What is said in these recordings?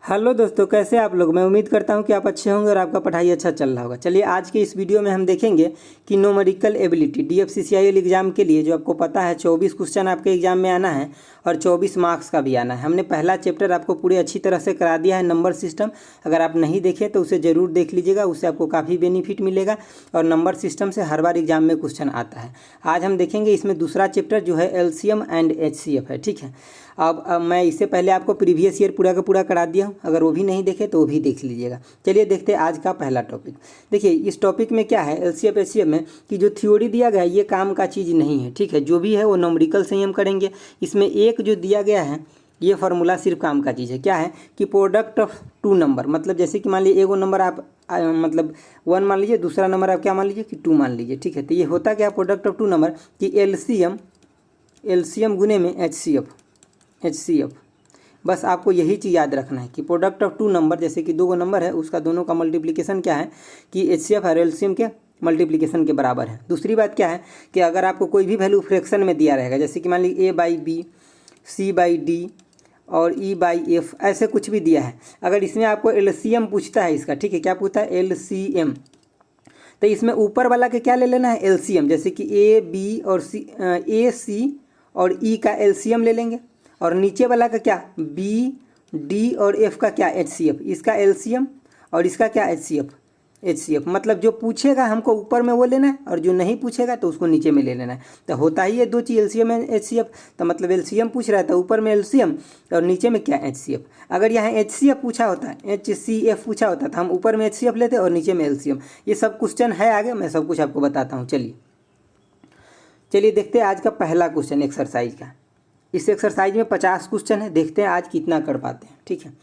Hello दोस्तों, कैसे आप लोग। मैं उम्मीद करता हूं कि आप अच्छे होंगे और आपका पढ़ाई अच्छा चल रहा होगा। चलिए आज के इस वीडियो में हम देखेंगे कि न्यूमेरिकल एबिलिटी DFCCIL एग्जाम के लिए, जो आपको पता है 24 क्वेश्चन आपके एग्जाम में आना है और 24 मार्क्स का भी आना है। हमने पहला चैप्टर आपको पूरे अच्छी तरह से करा दिया है, नंबर सिस्टम। अगर आप नहीं देखें तो उसे ज़रूर देख लीजिएगा, उससे आपको काफ़ी बेनिफिट मिलेगा। और नंबर सिस्टम से हर बार एग्जाम में क्वेश्चन आता है। आज हम देखेंगे इसमें दूसरा चैप्टर जो है LCM एंड HCF है। ठीक है, अब मैं इससे पहले आपको प्रीवियस ईयर पूरा का पूरा करा दिया हूँ, अगर वो भी नहीं देखे तो वो भी देख लीजिएगा। चलिए देखते हैं आज का पहला टॉपिक। देखिए इस टॉपिक में क्या है LCF HCF में कि जो थ्योरी दिया गया है ये काम का चीज़ नहीं है। ठीक है, जो भी है वो न्यूमेरिकल से ही हम करेंगे। इसमें एक जो दिया गया है ये फार्मूला सिर्फ काम का चीज़ है। क्या है कि प्रोडक्ट ऑफ टू नंबर, मतलब जैसे कि मान लीजिए एगो नंबर आप मतलब 1 मान लीजिए, दूसरा नंबर आप क्या मान लीजिए कि 2 मान लीजिए। ठीक है, तो ये होता क्या प्रोडक्ट ऑफ टू नंबर कि LCM गुने में HCF। बस आपको यही चीज़ याद रखना है कि प्रोडक्ट ऑफ टू नंबर, जैसे कि दो नंबर है उसका दोनों का मल्टीप्लिकेशन क्या है कि HCF और LCM के मल्टीप्लिकेशन के बराबर है। दूसरी बात क्या है कि अगर आपको कोई भी वैल्यू फ्रैक्शन में दिया रहेगा, जैसे कि मान लीजिए A/B, C/D और E/F ऐसे कुछ भी दिया है, अगर इसमें आपको LCM पूछता है इसका, ठीक है, क्या पूछता है LCM, तो इसमें ऊपर वाला के क्या ले लेना है LCM, जैसे कि A, B और C और E का LCM ले लेंगे, और नीचे वाला का क्या B, D और F का क्या HCF, इसका LCM और इसका क्या HCF। मतलब जो पूछेगा हमको ऊपर में वो लेना है और जो नहीं पूछेगा तो उसको नीचे में ले लेना है। तो होता ही है दो चीज़ LCM एंड HCF। तो मतलब LCM पूछ रहा है तो ऊपर में LCM और नीचे में क्या HCF। अगर यहाँ HCF पूछा होता है, HCF पूछा होता तो हम ऊपर में HCF लेते और नीचे में LCM। ये सब क्वेश्चन है, आगे मैं सब कुछ आपको बताता हूँ। चलिए देखते हैं आज का पहला क्वेश्चन एक्सरसाइज का। इस एक्सरसाइज में 50 क्वेश्चन है, देखते हैं आज कितना कर पाते हैं। ठीक है,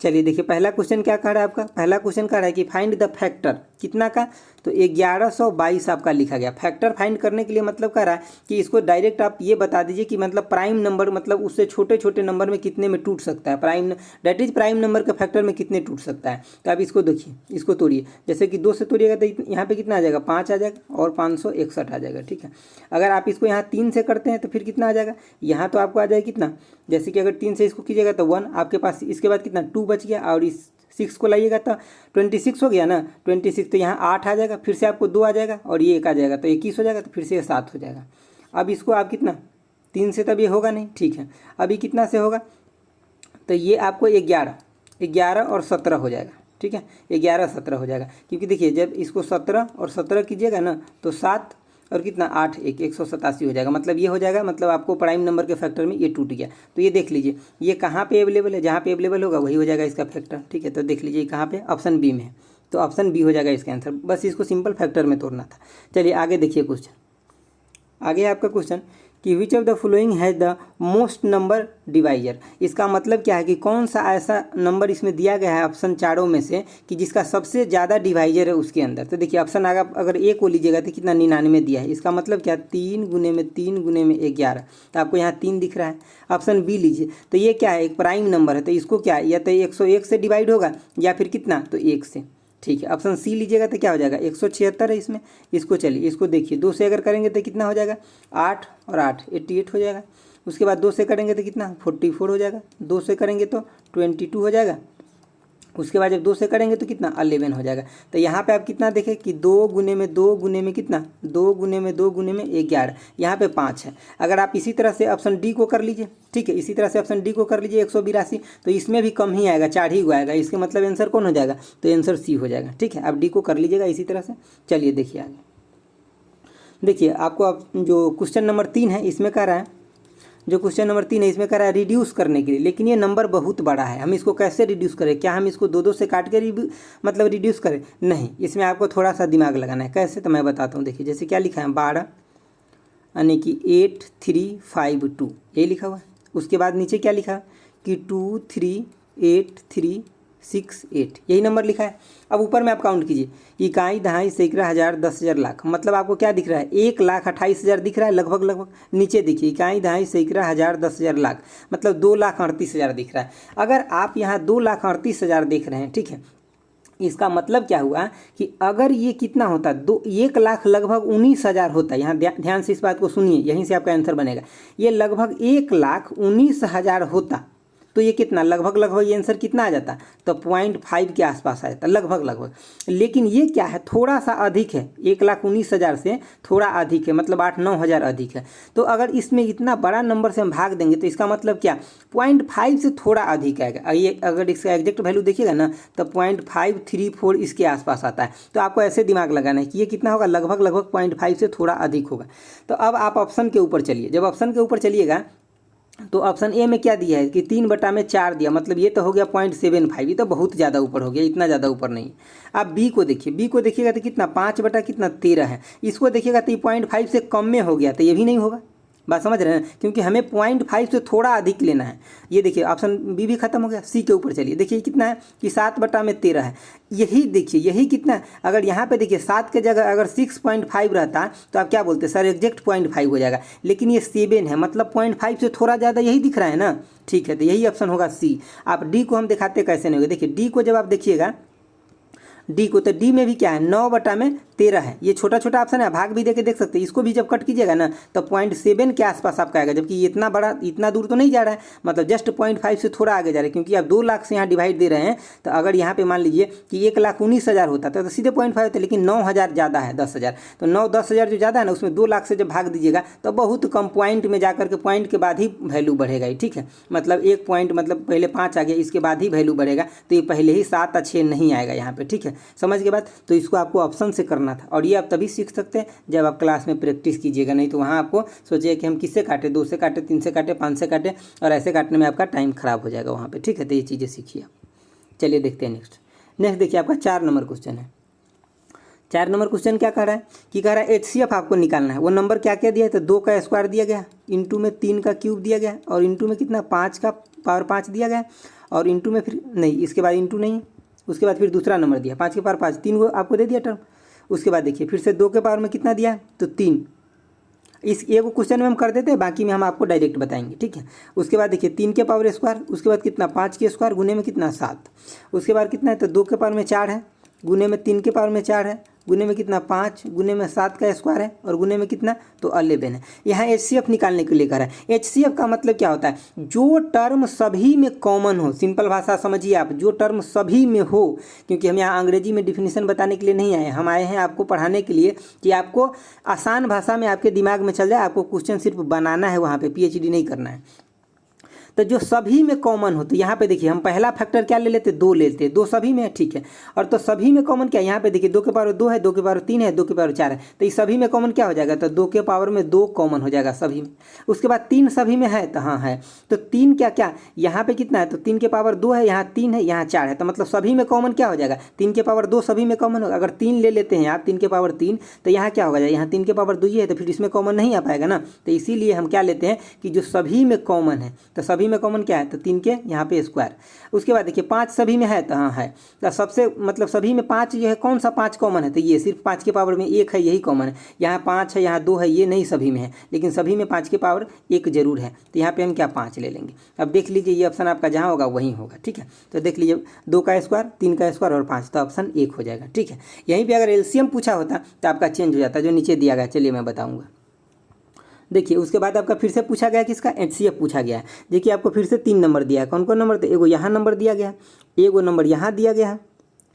चलिए देखिए पहला क्वेश्चन क्या कह रहा है आपका। पहला क्वेश्चन कह रहा है कि फाइंड द फैक्टर, कितना का, तो 1122 आपका लिखा गया। फैक्टर फाइंड करने के लिए मतलब कह रहा है कि इसको डायरेक्ट आप ये बता दीजिए कि मतलब प्राइम नंबर, मतलब उससे छोटे छोटे नंबर में कितने में टूट सकता है, prime that is prime number के फैक्टर में कितने टूट सकता है। तो आप इसको देखिए, इसको तोड़िए, जैसे कि 2 से तोड़िएगा तो यहाँ पे कितना आ जाएगा 5 आ जाएगा और 561 आ जाएगा। ठीक है, अगर आप इसको यहाँ 3 से करते हैं तो फिर कितना आ जाएगा, यहाँ तो आपको आ जाएगा कितना, जैसे कि अगर 3 से इसको कीजिएगा तो 1 आपके पास, इसके बाद कितना 2 बच गया, और इस 6 को लाइएगा तो 26 हो गया ना, 26, तो यहाँ 8 आ जाएगा, फिर से आपको 2 आ जाएगा और ये 1 आ जाएगा तो 21 हो जाएगा, तो फिर से 7 हो जाएगा। अब इसको आप कितना 3 से तब ये होगा नहीं। ठीक है, अभी कितना से होगा, तो ये आपको 11 और 17 हो जाएगा। ठीक है, 11-17 हो जाएगा, क्योंकि देखिए जब इसको 17 और 17 कीजिएगा ना तो 7 और कितना 8 187 हो जाएगा। मतलब ये हो जाएगा, मतलब आपको प्राइम नंबर के फैक्टर में ये टूट गया। तो ये देख लीजिए ये कहाँ पे अवेलेबल है, जहाँ पे अवेलेबल होगा वही हो जाएगा इसका फैक्टर। ठीक है, तो देख लीजिए कहाँ पे, ऑप्शन बी में है, तो ऑप्शन बी हो जाएगा इसका आंसर। बस इसको सिंपल फैक्टर में तोड़ना था। चलिए आगे देखिए क्वेश्चन, आगे आपका क्वेश्चन कि विच of the following has the most number divisor. इसका मतलब क्या है कि कौन सा ऐसा नंबर इसमें दिया गया है ऑप्शन चारों में से कि जिसका सबसे ज़्यादा डिवाइजर है उसके अंदर। तो देखिए ऑप्शन आगे अगर ए को लीजिएगा तो कितना 99 दिया है, इसका मतलब क्या 3 गुने में 3 गुने में 11, तो आपको यहाँ 3 दिख रहा है। ऑप्शन बी लीजिए तो ये क्या है, एक प्राइम नंबर है, तो इसको क्या या तो 101 से डिवाइड होगा या फिर कितना तो 1 से। ठीक है, ऑप्शन सी लीजिएगा तो क्या हो जाएगा 176 है इसमें। इसको चलिए इसको देखिए 2 से अगर करेंगे तो कितना हो जाएगा 8 और 8 88 हो जाएगा। उसके बाद 2 से करेंगे तो कितना 44 हो जाएगा, 2 से करेंगे तो 22 हो जाएगा। उसके बाद जब 2 से करेंगे तो कितना 11 हो जाएगा। तो यहाँ पे आप कितना देखें कि 2 गुने में 2 गुने में कितना 2 गुने में 2 गुने में 11, यहाँ पे 5 है। अगर आप इसी तरह से ऑप्शन डी को कर लीजिए, ठीक है, इसी तरह से ऑप्शन डी को कर लीजिए 182, तो इसमें भी कम ही आएगा, 4 ही आएगा। इसके मतलब आंसर कौन हो जाएगा, तो आंसर सी हो जाएगा। ठीक है, आप डी को कर लीजिएगा इसी तरह से। चलिए देखिए आगे, देखिए आपको अब जो क्वेश्चन नंबर 3 है इसमें कह रहा है, जो क्वेश्चन नंबर 3 है इसमें कह रहा है रिड्यूस करने के लिए, लेकिन ये नंबर बहुत बड़ा है, हम इसको कैसे रिड्यूस करें, क्या हम इसको 2-2 से काट के मतलब रिड्यूस करें, नहीं, इसमें आपको थोड़ा सा दिमाग लगाना है। कैसे, तो मैं बताता हूँ। देखिए जैसे क्या लिखा है 12 यानी कि 8352 ये लिखा हुआ है। उसके बाद नीचे क्या लिखा है कि 238368 यही नंबर लिखा है। अब ऊपर में आप काउंट कीजिए, इकाई, दहाई, सैकड़ा, हज़ार, 10,000, लाख, मतलब आपको क्या दिख रहा है 1,28,000 दिख रहा है लगभग। नीचे देखिए इकाई, दहाई, सैकड़ा, हज़ार, 10,000, लाख, मतलब 2,38,000 दिख रहा है। अगर आप यहाँ 2,38,000 देख रहे हैं, ठीक है, इसका मतलब क्या हुआ कि अगर ये कितना होता 1 लाख लगभग 19,000 होता, यहाँ ध्यान से इस बात को सुनिए, यहीं से आपका आंसर बनेगा। ये लगभग 1,19,000 होता तो ये कितना लगभग ये आंसर कितना आ जाता, तो 0.5 के आसपास आ जाता लगभग। लेकिन ये क्या है, थोड़ा सा अधिक है, 1,19,000 से थोड़ा अधिक है, मतलब 8-9 हज़ार अधिक है। तो अगर इसमें इतना बड़ा नंबर से हम भाग देंगे तो इसका मतलब क्या, 0.5 से थोड़ा अधिक आएगा। ये अगर इसका एग्जैक्ट वैल्यू देखिएगा ना तो 0.534 इसके आसपास आता है। तो आपको ऐसे दिमाग लगाना है कि ये कितना होगा, लगभग 0.5 से थोड़ा अधिक होगा। तो अब आप ऑप्शन के ऊपर चलिए। जब ऑप्शन के ऊपर चलिएगा तो ऑप्शन ए में क्या दिया है कि 3/4 दिया, मतलब ये तो हो गया 0.75, ये तो बहुत ज़्यादा ऊपर हो गया, इतना ज़्यादा ऊपर नहीं। आप बी को देखिए, बी को देखिएगा तो कितना 5/13 है। इसको देखिएगा तो ये 0.5 से कम में हो गया, तो ये भी नहीं होगा। बात समझ रहे हैं, क्योंकि हमें 0.5 से थोड़ा अधिक लेना है। ये देखिए ऑप्शन बी भी खत्म हो गया। सी के ऊपर चलिए, देखिए कितना है कि 7/13 है। यही देखिए, यही कितना है, अगर यहाँ पे देखिए 7 के जगह अगर 6.5 रहता तो आप क्या बोलते सर एग्जैक्ट 0.5 हो जाएगा, लेकिन ये 7 है, मतलब 0.5 से थोड़ा ज़्यादा यही दिख रहा है ना। ठीक है, तो यही ऑप्शन होगा सी। आप डी को हम दिखाते कैसे नहीं होगा, देखिए डी को जब आप देखिएगा डी को, तो डी में भी क्या है 9/13 है। ये छोटा छोटा ऑप्शन है, भाग भी देके देख सकते हैं। इसको भी जब कट कीजिएगा ना तो 0.7 के आसपास आपका आएगा, जबकि ये इतना बड़ा, इतना दूर तो नहीं जा रहा है, मतलब जस्ट 0.5 से थोड़ा आगे जा रहा है। क्योंकि आप 2 लाख से यहाँ डिवाइड दे रहे हैं, तो अगर यहाँ पे मान लीजिए कि 1,19,000 होता तो सीधे 0.5 होता, लेकिन 9,000 ज़्यादा है, 10,000। तो 9-10,000 जो ज़्यादा है ना, उसमें 2 लाख से जब भाग दीजिएगा तो बहुत कम पॉइंट में जाकर के, पॉइंट के बाद ही वैल्यू बढ़ेगा ही। ठीक है, मतलब 1 पॉइंट, मतलब पहले 5 आ गया, इसके बाद ही वैल्यू बढ़ेगा। तो ये पहले ही 7 या 6 नहीं आएगा यहाँ पे। ठीक है, समझ के बाद तो इसको आपको ऑप्शन से करना था, और ये आप तभी सीख सकते हैं जब आप क्लास में प्रैक्टिस कीजिएगा। नहीं तो वहाँ आपको सोचिए कि हम किससे काटे, 2 से काटे, 3 से काटे, 5 से काटे, और ऐसे काटने में आपका टाइम खराब हो जाएगा वहाँ पे। ठीक है, तो ये चीज़ें सीखिए। चलिए देखते हैं नेक्स्ट देखिए आपका 4 नंबर क्वेश्चन है। 4 नंबर क्वेश्चन क्या कह रहा है कि कह रहा है HCF आपको निकालना है। वो नंबर क्या क्या दिया है, तो 2 का स्क्वायर दिया गया, इंटू में 3 का क्यूब दिया गया, और इंटू में कितना 5 का पावर 5 दिया गया, और इंटू में फिर नहीं, इसके बाद इंटू नहीं, उसके बाद फिर दूसरा नंबर दिया 5 के पावर 5, 3 को आपको दे दिया टर्म। उसके बाद देखिए फिर से 2 के पावर में कितना दिया, तो 3। इस एक क्वेश्चन में हम कर देते हैं, बाकी में हम आपको डायरेक्ट बताएंगे। ठीक है, उसके बाद देखिए 3 के पावर स्क्वायर, उसके बाद कितना 5 के स्क्वायर, गुने में कितना 7, उसके बाद कितना है, तो 2 के पावर में 4 है, गुने में 3 के पावर में 4 है, गुने में कितना 5, गुने में 7 का स्क्वायर है, और गुने में कितना, तो 11 है। यहाँ HCF निकालने के लिए कह रहा है। HCF का मतलब क्या होता है, जो टर्म सभी में कॉमन हो। सिंपल भाषा समझिए आप, जो टर्म सभी में हो। क्योंकि हम यहाँ अंग्रेजी में डिफिनीशन बताने के लिए नहीं आए, हम आए हैं आपको पढ़ाने के लिए कि आपको आसान भाषा में आपके दिमाग में चल जाए। आपको क्वेश्चन सिर्फ बनाना है, वहाँ पर PhD नहीं करना है। तो जो सभी में कॉमन हो, तो यहाँ पे देखिए हम पहला फैक्टर क्या ले लेते, 2 लेते, 2 सभी में है। ठीक है, और तो सभी में कॉमन क्या, यहाँ पे देखिए 2 के पावर 2 है, 2 के पावर 3 है, 2 के पावर 4 है। तो इस सभी में कॉमन क्या हो जाएगा, तो 2 के पावर में 2 कॉमन हो जाएगा सभी में। उसके बाद 3 सभी में है, तो हाँ है, तो 3 क्या क्या यहाँ पे कितना है, तो 3 के पावर 2 है, यहाँ 3 है, यहाँ 4 है। तो मतलब सभी में कॉमन क्या हो जाएगा, 3 के पावर 2 सभी में कॉमन होगा। अगर 3 ले लेते हैं आप, 3 के पावर 3, तो यहाँ क्या होगा, यहाँ 3 के पावर 2 ही है, तो फिर इसमें कॉमन नहीं आ पाएगा ना। तो इसीलिए हम क्या लेते हैं कि जो सभी में कॉमन है, तो सभी में कॉमन क्या है, तो 3 के यहाँ पे स्क्वायर। उसके बाद देखिए 5 सभी में है, तो हाँ है, तो सबसे मतलब सभी में 5 ये है, कौन सा 5 कॉमन है, तो ये सिर्फ 5 के पावर में 1 है, यही कॉमन है। यहाँ 5 है, यहाँ 2 है, ये नहीं सभी में है, लेकिन सभी में 5 के पावर 1 जरूर है। तो यहाँ पे हम क्या 5 ले लेंगे। अब देख लीजिए ये ऑप्शन आपका जहाँ होगा वहीं होगा। ठीक है, तो देख लीजिए 2 का स्क्वायर, 3 का स्क्वायर और 5, तो ऑप्शन 1 हो जाएगा। ठीक है, यहीं पर अगर LCM पूछा होता तो आपका चेंज हो जाता, जो नीचे दिया गया। चलिए मैं बताऊँगा। देखिए उसके बाद आपका फिर से पूछा गया किसका, HCF पूछा गया है। देखिए आपको फिर से 3 नंबर दिया है। कौन कौन नंबर, तो एगो यहाँ नंबर दिया गया है, एगो नंबर यहाँ दिया गया है।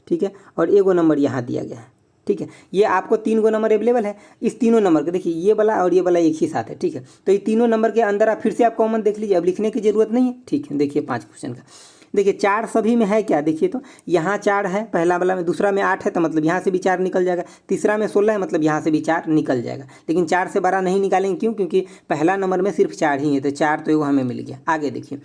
ठीक है, और एगो नंबर यहाँ दिया गया है। ठीक है, ये आपको 3 गो नंबर अवेलेबल है। इस तीनों नंबर के देखिए ये वाला और ये वाला एक ही साथ है। ठीक है, तो ये तीनों नंबर के अंदर आप फिर से आप कॉमन देख लीजिए, अब लिखने की जरूरत नहीं है। ठीक है, देखिए 5 क्वेश्चन का देखिए 4 सभी में है क्या, देखिए तो यहाँ 4 है पहला वाला में, दूसरा में 8 है, तो मतलब यहाँ से भी 4 निकल जाएगा, तीसरा में 16 है, मतलब यहाँ से भी 4 निकल जाएगा। लेकिन 4 से बड़ा नहीं निकालेंगे, क्यों, क्योंकि पहला नंबर में सिर्फ 4 ही है, तो 4 तो वो हमें मिल गया। आगे देखिए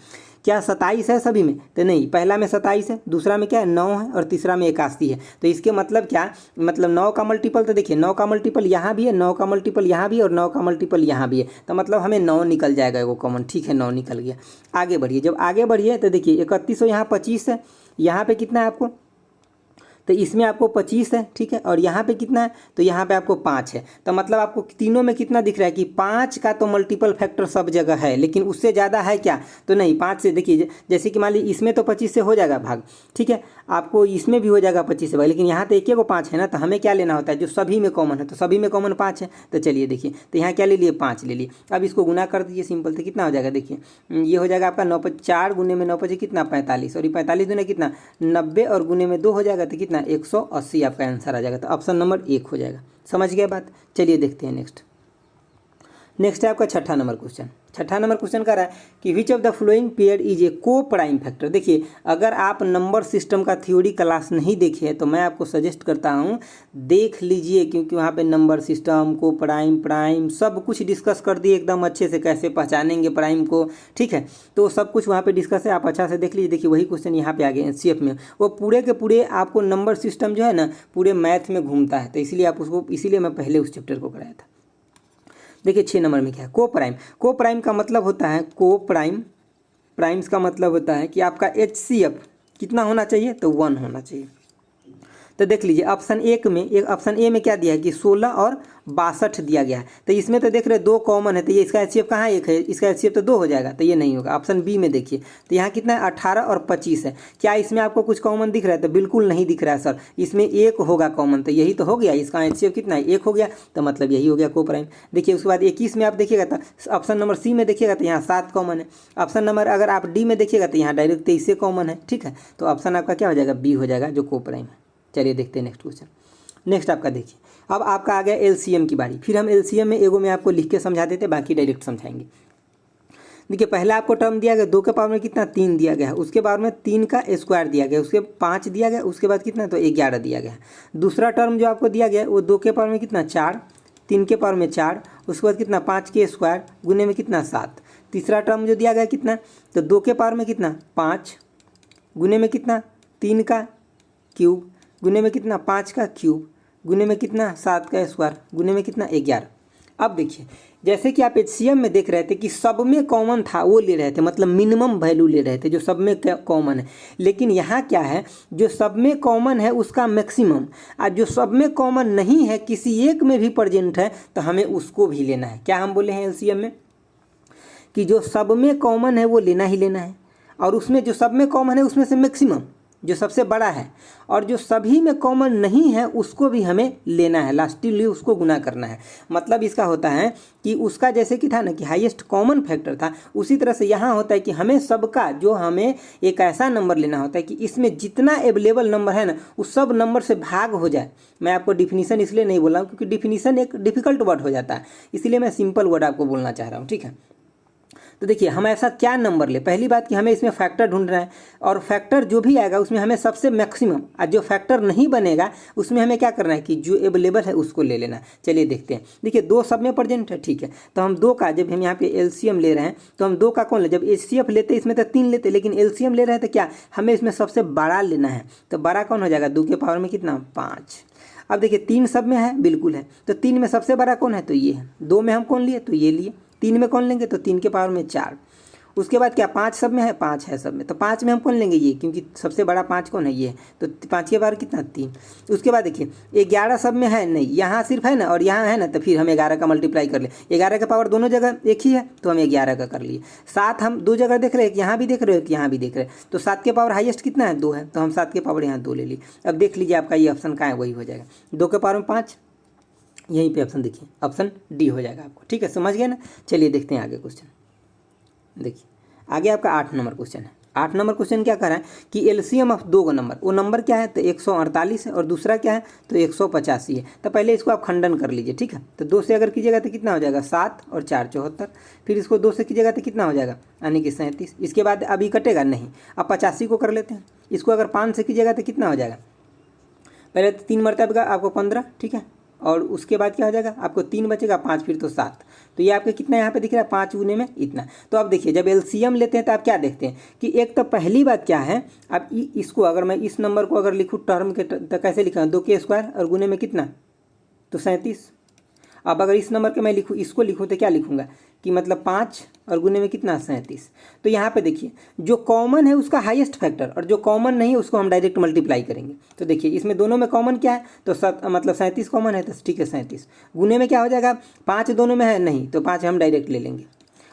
क्या 27 है सभी में, तो नहीं, पहला में 27 है, दूसरा में क्या है 9 है, और तीसरा में 81 है। तो इसके मतलब क्या, मतलब 9 का मल्टीपल, तो देखिए 9 का मल्टीपल यहाँ भी है, 9 का मल्टीपल यहाँ भी है, और 9 का मल्टीपल यहाँ भी है। तो मतलब हमें 9 निकल जाएगा वो कॉमन। ठीक है, 9 निकल गया। आगे बढ़िए, जब आगे बढ़िए तो देखिए 31 यहाँ 25 है, यहाँ पे कितना है आपको, तो इसमें आपको 25 है, ठीक है, और यहाँ पे कितना है, तो यहाँ पे आपको 5 है। तो मतलब आपको तीनों में कितना दिख रहा है कि 5 का तो मल्टीपल फैक्टर सब जगह है, लेकिन उससे ज़्यादा है क्या, तो नहीं। 5 से देखिए, जैसे कि मान लीजिए इसमें तो 25 से हो जाएगा भाग, ठीक है, आपको इसमें भी हो जाएगा 25 से भाग, लेकिन यहाँ तो एक को 5 है ना, तो हमें क्या लेना होता है, जो सभी में कॉमन है, तो सभी में कॉमन 5 है। तो चलिए देखिए, तो यहाँ क्या ले लिए, 5 ले लिए। अब इसको गुना कर दीजिए सिंपल, तो कितना हो जाएगा, देखिए ये हो जाएगा आपका 9 4 गुने में 9 5 कितना 45, और ये 45 दुने कितना 90, और गुने में 2 हो जाएगा तो कितना 180 आपका आंसर आ जाएगा। तो ऑप्शन नंबर 1 हो जाएगा। समझ गए बात। चलिए देखते हैं नेक्स्ट है आपका छठा नंबर क्वेश्चन। छठा नंबर क्वेश्चन कह रहा है कि विच of the flowing pair is a को प्राइम फैक्टर। देखिए, अगर आप नंबर सिस्टम का थ्योरी क्लास नहीं देखे हैं तो मैं आपको सजेस्ट करता हूँ देख लीजिए, क्योंकि वहाँ पे नंबर सिस्टम को प्राइम सब कुछ डिस्कस कर दिए एकदम अच्छे से, कैसे पहचानेंगे प्राइम को, ठीक है, तो सब कुछ वहाँ पे डिस्कस है, आप अच्छा से देख लीजिए। देखिए वही क्वेश्चन यहाँ पे आ गए एचसीएफ में, वो पूरे के पूरे आपको नंबर सिस्टम जो है ना पूरे मैथ में घूमता है, तो इसीलिए आप उसको, इसीलिए मैं पहले उस चैप्टर को कराया था। देखिए 6 नंबर में क्या है, को प्राइम का मतलब होता है, प्राइम्स का मतलब होता है कि आपका एचसीएफ कितना होना चाहिए, तो 1 होना चाहिए। तो देख लीजिए ऑप्शन ए में क्या दिया है कि 16 और 62 दिया गया है, तो इसमें तो देख रहे 2 कॉमन है, तो ये इसका एचसीएफ कहाँ एक है, इसका एचसीएफ तो 2 हो जाएगा, तो ये नहीं होगा। ऑप्शन बी में देखिए, तो यहाँ कितना है 18 और 25 है। क्या इसमें आपको कुछ कॉमन दिख रहा है, तो बिल्कुल नहीं दिख रहा है सर, इसमें 1 होगा कॉमन, तो यही तो हो गया, इसका एचसीएफ कितना है 1 हो गया, तो मतलब यही हो गया को प्राइम। देखिए उसके बाद 21 में आप देखिएगा तो ऑप्शन नंबर सी में देखिएगा तो यहाँ 7 कॉमन है। ऑप्शन नंबर अगर आप डी में देखिएगा तो यहाँ डायरेक्ट 23 कॉमन है, ठीक है, तो ऑप्शन आपका क्या हो जाएगा, बी हो जाएगा, जो को प्राइम है। चलिए देखते हैं नेक्स्ट क्वेश्चन। नेक्स्ट आपका देखिए, अब आपका आ गया एलसीएम की बारी। फिर हम एलसीएम में एगो में आपको लिख के समझा देते, बाकी डायरेक्ट समझाएंगे। देखिए पहला आपको टर्म दिया गया 2 के पावर में कितना 3 दिया गया है, उसके पावर में 3 का स्क्वायर दिया गया, उसके 5 दिया गया, उसके बाद कितना तो 11 दिया गया। दूसरा टर्म जो आपको दिया गया वो 2 के पावर में कितना 4, 3 के पावर में 4, उसके बाद कितना 5 के स्क्वायर गुने में कितना 7। तीसरा टर्म जो दिया गया कितना, तो 2 के पावर में कितना 5 गुने में कितना 3 का क्यूब गुने में कितना 5 का क्यूब गुने में कितना 7 का स्क्वायर गुने में कितना 11। अब देखिए जैसे कि आप एचसीएम में देख रहे थे कि सब में कॉमन था वो ले रहे थे, मतलब मिनिमम वैल्यू ले रहे थे जो सब में कॉमन है, लेकिन यहाँ क्या है जो सब में कॉमन है उसका मैक्सिमम, और जो सब में कॉमन नहीं है किसी एक में भी प्रेजेंट है तो हमें उसको भी लेना है। क्या हम बोले हैं एलसीएम में कि जो सब में कॉमन है वो लेना ही लेना है, और उसमें जो सब में कॉमन है उसमें से मैक्सिमम जो सबसे बड़ा है, और जो सभी में कॉमन नहीं है उसको भी हमें लेना है, लास्टली उसको गुना करना है। मतलब इसका होता है कि उसका जैसे कि था ना कि हाईएस्ट कॉमन फैक्टर था, उसी तरह से यहाँ होता है कि हमें सबका जो हमें एक ऐसा नंबर लेना होता है कि इसमें जितना अवेलेबल नंबर है ना उस सब नंबर से भाग हो जाए। मैं आपको डिफिनीशन इसलिए नहीं बोल रहा हूँ क्योंकि डिफिनीशन एक डिफिकल्ट वर्ड हो जाता है, इसीलिए मैं सिंपल वर्ड आपको बोलना चाह रहा हूँ, ठीक है। तो देखिए हम ऐसा क्या नंबर ले, पहली बात कि हमें इसमें फैक्टर ढूंढना है, और फैक्टर जो भी आएगा उसमें हमें सबसे मैक्सिमम, और जो फैक्टर नहीं बनेगा उसमें हमें क्या करना है कि जो अवेलेबल है उसको ले लेना है। चलिए देखते हैं। देखिए 2 सब में प्रेजेंट है, ठीक है, तो हम 2 का जब हम यहाँ पे एलसीएम ले रहे हैं तो हम 2 का कौन ले, जब एचसीएफ लेते इसमें तो 3 लेते, लेकिन एलसीएम ले रहे हैं तो क्या हमें इसमें सबसे बड़ा लेना है, तो बड़ा कौन हो जाएगा 2 के पावर में कितना 5। अब देखिए 3 सब में है, बिल्कुल है, तो 3 में सबसे बड़ा कौन है तो ये है। 2 में हम कौन लिए तो ये लिए, 3 में कौन लेंगे तो 3 के पावर में 4। उसके बाद क्या 5 सब में है, 5 है सब में, तो 5 में हम कौन लेंगे ये, क्योंकि सबसे बड़ा 5 कौन है ये है, तो 5 के पावर कितना 3। उसके बाद देखिए 11 सब में है नहीं, यहाँ सिर्फ है ना और यहाँ है ना, तो फिर हम 11 का मल्टीप्लाई कर ले, 11 का पावर दोनों जगह एक ही है तो हम 11 का कर लिए। 7 हम 2 जगह देख रहे हैं, यहाँ भी देख रहे हो कि यहाँ भी देख रहे हैं, तो 7 के पावर हाईएस्ट कितना है 2 है, तो हम 7 के पावर यहाँ 2 ले लिए। अब देख लीजिए आपका ये ऑप्शन कहाँ है, वही हो जाएगा 2 के पावर में 5, यहीं पे ऑप्शन देखिए ऑप्शन डी हो जाएगा आपको, ठीक है, समझ गए ना। चलिए देखते हैं आगे क्वेश्चन। देखिए आगे आपका 8 नंबर क्वेश्चन है। 8 नंबर क्वेश्चन क्या कर रहा है कि एलसीएम ऑफ 2 नंबर, वो नंबर क्या है तो 148 है और दूसरा क्या है तो 185 है। तो पहले इसको आप खंडन कर लीजिए, ठीक है, तो 2 से अगर कीजिएगा तो कितना हो जाएगा 7 और 4 74, फिर इसको 2 से कीजिएगा तो कितना हो जाएगा यानी कि 37। इसके बाद अभी कटेगा नहीं, अब 85 को कर लेते हैं, इसको अगर 5 से कीजिएगा तो कितना हो जाएगा, पहले तो 3 मरतबा आपको 15, ठीक है, और उसके बाद क्या हो जाएगा आपको 3 बचेगा, 5 फिर तो 7, तो ये आपके कितना यहाँ पे दिख रहा है 5 गुने में इतना। तो अब देखिए जब एलसीएम लेते हैं तो आप क्या देखते हैं कि एक तो पहली बात क्या है, अब इसको अगर मैं इस नंबर को अगर लिखूँ टर्म के तो कैसे लिखा 2 के स्क्वायर और गुने में कितना तो 37। अब अगर इस नंबर के मैं लिखूँ इसको लिखूँ तो क्या लिखूँगा कि मतलब 5 और गुने में कितना 37। तो यहाँ पे देखिए जो कॉमन है उसका हाईएस्ट फैक्टर और जो कॉमन नहीं है उसको हम डायरेक्ट मल्टीप्लाई करेंगे। तो देखिए इसमें दोनों में कॉमन क्या है, तो मतलब 37 कॉमन है, तो ठीक है 37। गुने में क्या हो जाएगा, 5 दोनों में है नहीं, तो 5 हम डायरेक्ट ले लेंगे।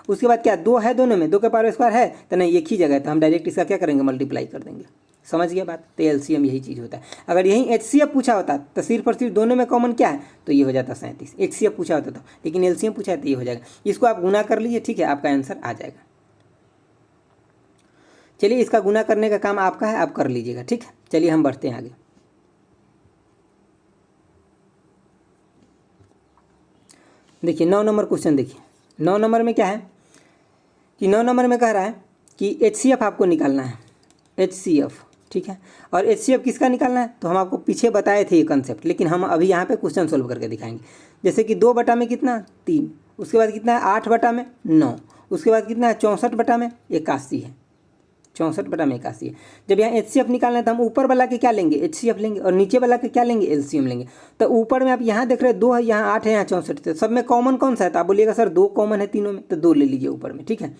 उसके बाद क्या 2 है दोनों में, 2 का पावर स्क्वायर है तो नहीं, एक ही जगह है, तो हम डायरेक्ट इसका क्या करेंगे, मल्टीप्लाई कर देंगे। समझ गया बात। तो एलसीएम यही चीज़ होता है। अगर यही एचसीएफ पूछा होता तो सिर्फ और सिर्फ दोनों में कॉमन क्या है, तो ये हो जाता 37। एचसीएफ पूछा होता तो, लेकिन एलसीएम पूछा है तो ये हो जाएगा। इसको आप गुना कर लीजिए, ठीक है, आपका आंसर आ जाएगा। चलिए इसका गुना करने का काम आपका है, आप कर लीजिएगा, ठीक है। चलिए हम बढ़ते हैं आगे। देखिए 9 नंबर क्वेश्चन देखिए। 9 नंबर में क्या है कि 9 नंबर में कह रहा है कि एचसीएफ आपको निकालना है, एचसीएफ, ठीक है। और एचसीएफ किसका निकालना है, तो हम आपको पीछे बताए थे ये कंसेप्ट, लेकिन हम अभी यहाँ पे क्वेश्चन सोल्व करके दिखाएंगे। जैसे कि 2 बटा में कितना 3, उसके बाद कितना है 8 बटा में 9, उसके बाद कितना है 64 बटा में 81 है, 64 बटा में 81 है। जब यहाँ एचसीएफ निकालना है तो हम ऊपर वाला के क्या लेंगे, एचसीएफ लेंगे, और नीचे वाला के क्या लेंगे, एलसीएम लेंगे। तो ऊपर में आप यहाँ देख रहे हैं 2 है, यहाँ 8 है, यहाँ 64 है, सब में कॉमन कौन सा है, तो आप बोलिएगा सर 2 कॉमन है तीनों में, तो 2 ले लीजिए ऊपर में, ठीक है।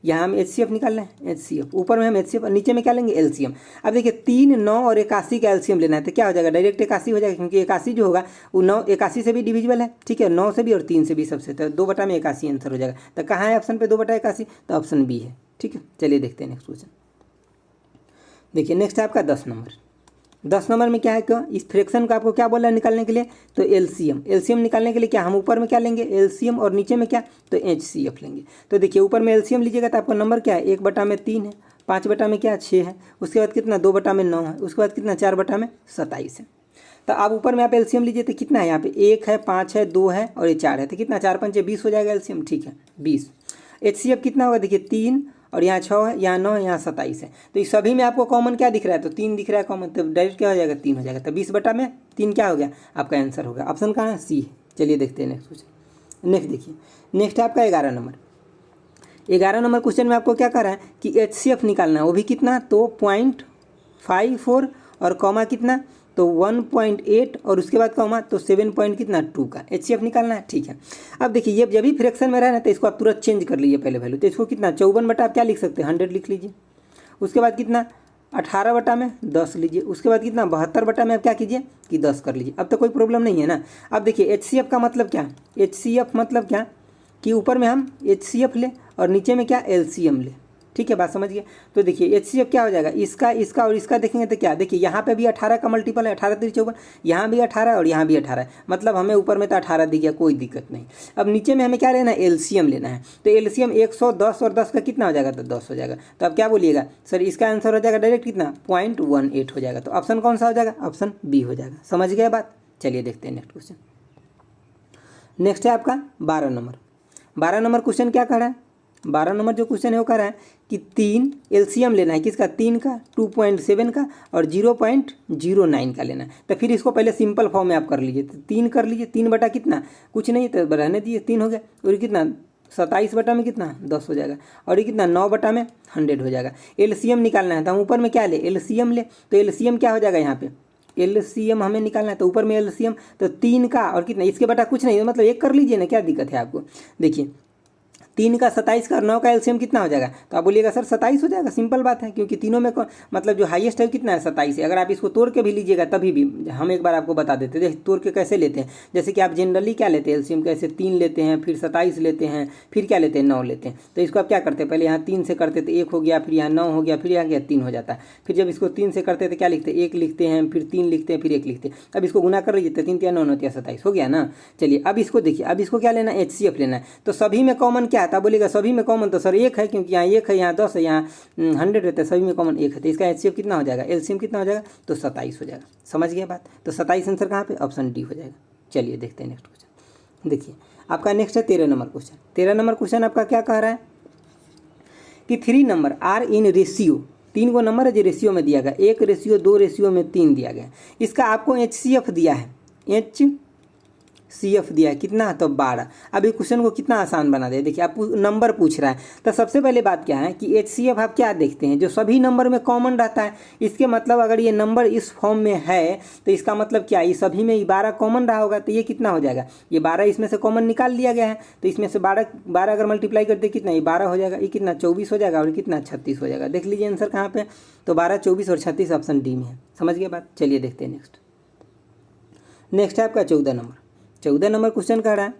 यहाँ हम एचसीएफ निकालना है, एचसीएफ ऊपर में हम एचसीएफ और नीचे में क्या लेंगे, एलसीएम। अब देखिए 3, 9 और 81 का एलसीएम लेना है, तो क्या हो जाएगा, डायरेक्ट 81 हो जाएगा, क्योंकि 81 जो होगा वो 9 81 से भी डिविजिबल है, ठीक है, 9 से भी और 3 से भी सबसे, तो 2 बटा में 81 आंसर हो जाएगा। तो कहाँ है ऑप्शन पे 2 बटा 81, तो ऑप्शन बी है, ठीक है। चलिए देखते हैं नेक्स्ट क्वेश्चन। देखिए नेक्स्ट है आपका 10 नंबर। 10 नंबर में क्या है, क्यों इस फ्रैक्शन को आपको क्या बोला है निकालने के लिए, तो एलसीएम। एलसीएम निकालने के लिए क्या हम ऊपर में क्या लेंगे, एलसीएम, और नीचे में क्या, तो एचसीएफ लेंगे। तो देखिए ऊपर में एलसीएम लीजिएगा तो आपका नंबर क्या है, 1 बटा में 3 है, 5 बटा में क्या 6 है, उसके बाद कितना 2 बटा में 9 है, उसके बाद कितना 4 बटा में 27 है। तो अब ऊपर में आप एलसीएम लीजिए तो कितना है, यहाँ पे 1 है, 5 है, 2 है और ये 4 है, तो कितना 4 5 20 हो जाएगा एलसीएम, ठीक है 20। एचसीएफ कितना होगा, देखिए 3 और यहाँ 6 है, यहाँ 9 है, यहाँ 27 है। तो इस सभी में आपको कॉमन क्या दिख रहा है, तो 3 दिख रहा है कॉमन, तो डायरेक्ट क्या हो जाएगा 3 हो जाएगा। तो 20 बटा में 3 क्या हो गया, आपका आंसर होगा। ऑप्शन कहाँ है, सी है। चलिए देखते हैं नेक्स्ट क्वेश्चन। नेक्स्ट देखिए, नेक्स्ट है आपका 11 नंबर। 11 नंबर क्वेश्चन में आपको क्या कर रहा है कि एचसीएफ निकालना है, वो भी कितना, तो 0.54 और कॉमा कितना, तो 1.8 और उसके बाद कॉमा तो 7 पॉइंट कितना 2 का एचसीएफ निकालना है, ठीक है। अब देखिए ये जब भी फ्रैक्शन में रहे ना तो इसको आप तुरंत चेंज कर लीजिए पहले वैल्यू, तो इसको कितना 54 बटा आप क्या लिख सकते हैं 100 लिख लीजिए। उसके बाद कितना 18 बटा में 10 लीजिए। उसके बाद कितना 72 बटा में आप क्या कीजिए कि 10 कर लीजिए। अब तो कोई प्रॉब्लम नहीं है ना। अब देखिए एचसीएफ का मतलब क्या, एचसीएफ मतलब क्या कि ऊपर में हम एचसीएफ ले और नीचे में क्या एलसीएम ले, ठीक है, बात समझ गए। तो देखिए एचसीएफ क्या हो जाएगा, इसका इसका और इसका देखेंगे तो क्या, देखिए यहाँ पे भी 18 का मल्टीपल है, 18 3 54, यहाँ भी 18 और यहाँ भी 18 है, मतलब हमें ऊपर में तो 18 दिख गया, कोई दिक्कत नहीं। अब नीचे में हमें क्या लेना है, एलसीएम लेना है। तो एलसीएम 110 और 10 का कितना हो जाएगा, तो 10 हो जाएगा। तो अब क्या बोलिएगा सर, इसका आंसर हो जाएगा डायरेक्ट कितना 0.18 हो जाएगा। तो ऑप्शन कौन सा हो जाएगा, ऑप्शन बी हो जाएगा। समझ गए बात। चलिए देखते हैं नेक्स्ट क्वेश्चन। नेक्स्ट है आपका 12 नंबर। 12 नंबर क्वेश्चन क्या कह रहा है, 12 नंबर जो क्वेश्चन है वो कह रहा है कि 3 एलसीएम लेना है, किसका 3 का, 2.7 का और 0.09 का लेना है। तो फिर इसको पहले सिंपल फॉर्म में आप कर लीजिए, तो 3 कर लीजिए, 3 बटा कितना कुछ नहीं तो रहने दीजिए 3 हो गया, और ये कितना 27 बटा में कितना 10 हो जाएगा, और ये कितना 9 बटा में 100 हो जाएगा। एलसीएम निकालना है तो हम ऊपर में क्या ले, एलसीएम ले। तो एलसीएम क्या हो जाएगा, यहाँ पे एलसीएम हमें निकालना है, तो ऊपर में एलसीएम तो 3 का और कितना इसके बटा कुछ नहीं, मतलब 1 कर लीजिए ना, क्या दिक्कत है आपको। देखिए 3 का 27 का और 9 का एलसीएम कितना हो जाएगा, तो आप बोलिएगा सर 27 हो जाएगा, सिंपल बात है, क्योंकि तीनों में मतलब जो हाईएस्ट है कितना है 27 है। अगर आप इसको तोड़ के भी लीजिएगा तभी भी हम एक बार आपको बता देते हैं, तोड़ के कैसे लेते हैं। जैसे कि आप जनरली क्या लेते हैं, एलसीएम कैसे 3 लेते हैं, फिर 27 लेते हैं, फिर क्या लेते हैं 9 लेते हैं। तो इसको आप क्या करते हैं, पहले यहाँ 3 से करते थे 1 हो गया, फिर यहाँ 9 हो गया, फिर यहाँ गया 3 हो जाता है। फिर जब इसको 3 से करते थे क्या लिखते हैं, 1 लिखते हैं, फिर 3 लिखते हैं, फिर 1 लिखते हैं। अब इसको गुना कर लीजिए, 3 3 9 9 27 हो गया ना। चलिए अब इसको देखिए, अब इसको क्या लेना है, एचसीएफ लेना है। तो सभी में कॉमन क्या है, तो बोलिएगा सभी में कॉमन तो सर 1 है, क्योंकि यहाँ 1 है, यहाँ 10 है, यहाँ 100 रहता है, सभी में कॉमन 1 है। तो इसका एचसीएफ कितना हो जाएगा, एलसीएम कितना हो जाएगा, तो 27 हो जाएगा। समझ गया बात। तो 27 आंसर कहाँ पे, ऑप्शन डी हो जाएगा। चलिए देखते हैं नेक्स्ट क्वेश्चन। देखिए आपका नेक्स्ट है 13 नंबर क्वेश्चन। 13 नंबर क्वेश्चन आपका क्या कह रहा है कि 3 नंबर आर इन रेशियो, 3 को नंबर है जो रेशियो में दिया गया, 1 रेशियो 2 रेशियो में 3 दिया गया। इसका आपको एचसीएफ दिया है, HCF दिया है कितना, तो 12। अब इस क्वेश्चन को कितना आसान बना दिया। देखिए आप नंबर पूछ रहा है, तो सबसे पहले बात क्या है कि HCF आप क्या देखते हैं, जो सभी नंबर में कॉमन रहता है। इसके मतलब अगर ये नंबर इस फॉर्म में है तो इसका मतलब क्या, ये सभी में 12 कॉमन रहा होगा, तो ये कितना हो जाएगा, ये 12 इसमें से कॉमन निकाल लिया गया है, तो इसमें से 12 अगर मल्टीप्लाई करते कितना, ये 12 हो जाएगा, ये कितना 24 हो जाएगा, और कितना 36 हो जाएगा। देख लीजिए आंसर कहाँ पे, तो 12, 24 और 36 ऑप्शन डी में है। समझ गए बात। चलिए देखते हैं नेक्स्ट है आपका 14 नंबर क्वेश्चन कह रहा है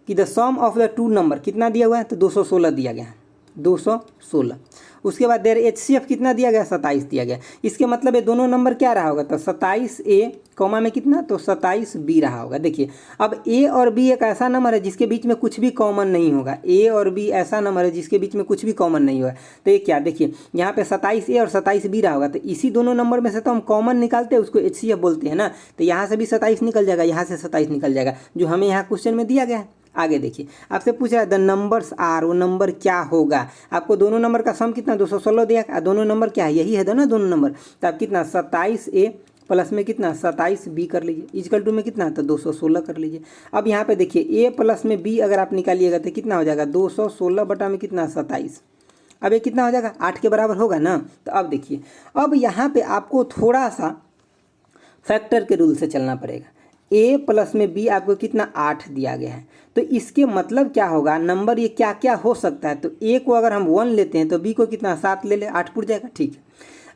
कि the sum of the two number कितना दिया हुआ है, तो 216 दिया गया है, 216। उसके बाद देर HCF कितना दिया गया, 27 दिया गया। इसके मतलब ये दोनों नंबर क्या रहा होगा, तो 27A कॉमा में कितना, तो 27B रहा होगा। देखिए अब A और B एक ऐसा नंबर है जिसके बीच में कुछ भी कॉमन नहीं होगा, A और B ऐसा नंबर है जिसके बीच में कुछ भी कॉमन नहीं होगा। तो ये क्या, देखिए यहाँ पे 27A और 27B रहा होगा, तो इसी दोनों नंबर में से तो हम कॉमन निकालते हैं, उसको HCF बोलते हैं ना। तो यहाँ से भी 27 निकल जाएगा, यहाँ से 27 निकल जाएगा, जो हमें यहाँ क्वेश्चन में दिया गया है। आगे देखिए आपसे पूछ रहा है द नंबर्स आर, वो नंबर क्या होगा। आपको दोनों नंबर का सम कितना 216 दिया, दोनों नंबर क्या है, यही है ना दोनों नंबर। तो आप कितना 27A प्लस में कितना 27B कर लीजिए, इक्वल टू में कितना, तो 216 कर लीजिए। अब यहाँ पे देखिए A प्लस में B अगर आप निकालिएगा तो कितना हो जाएगा, 216 बटा में कितना 27। अब ये कितना हो जाएगा, 8 के बराबर होगा ना। तो अब देखिए अब यहाँ पे आपको थोड़ा सा फैक्टर के रूल से चलना पड़ेगा। A प्लस में B आपको कितना 8 दिया गया है, तो इसके मतलब क्या होगा, नंबर ये क्या क्या हो सकता है। तो A को अगर हम 1 लेते हैं तो B को कितना 7 ले ले, 8 पुट जाएगा। ठीक है,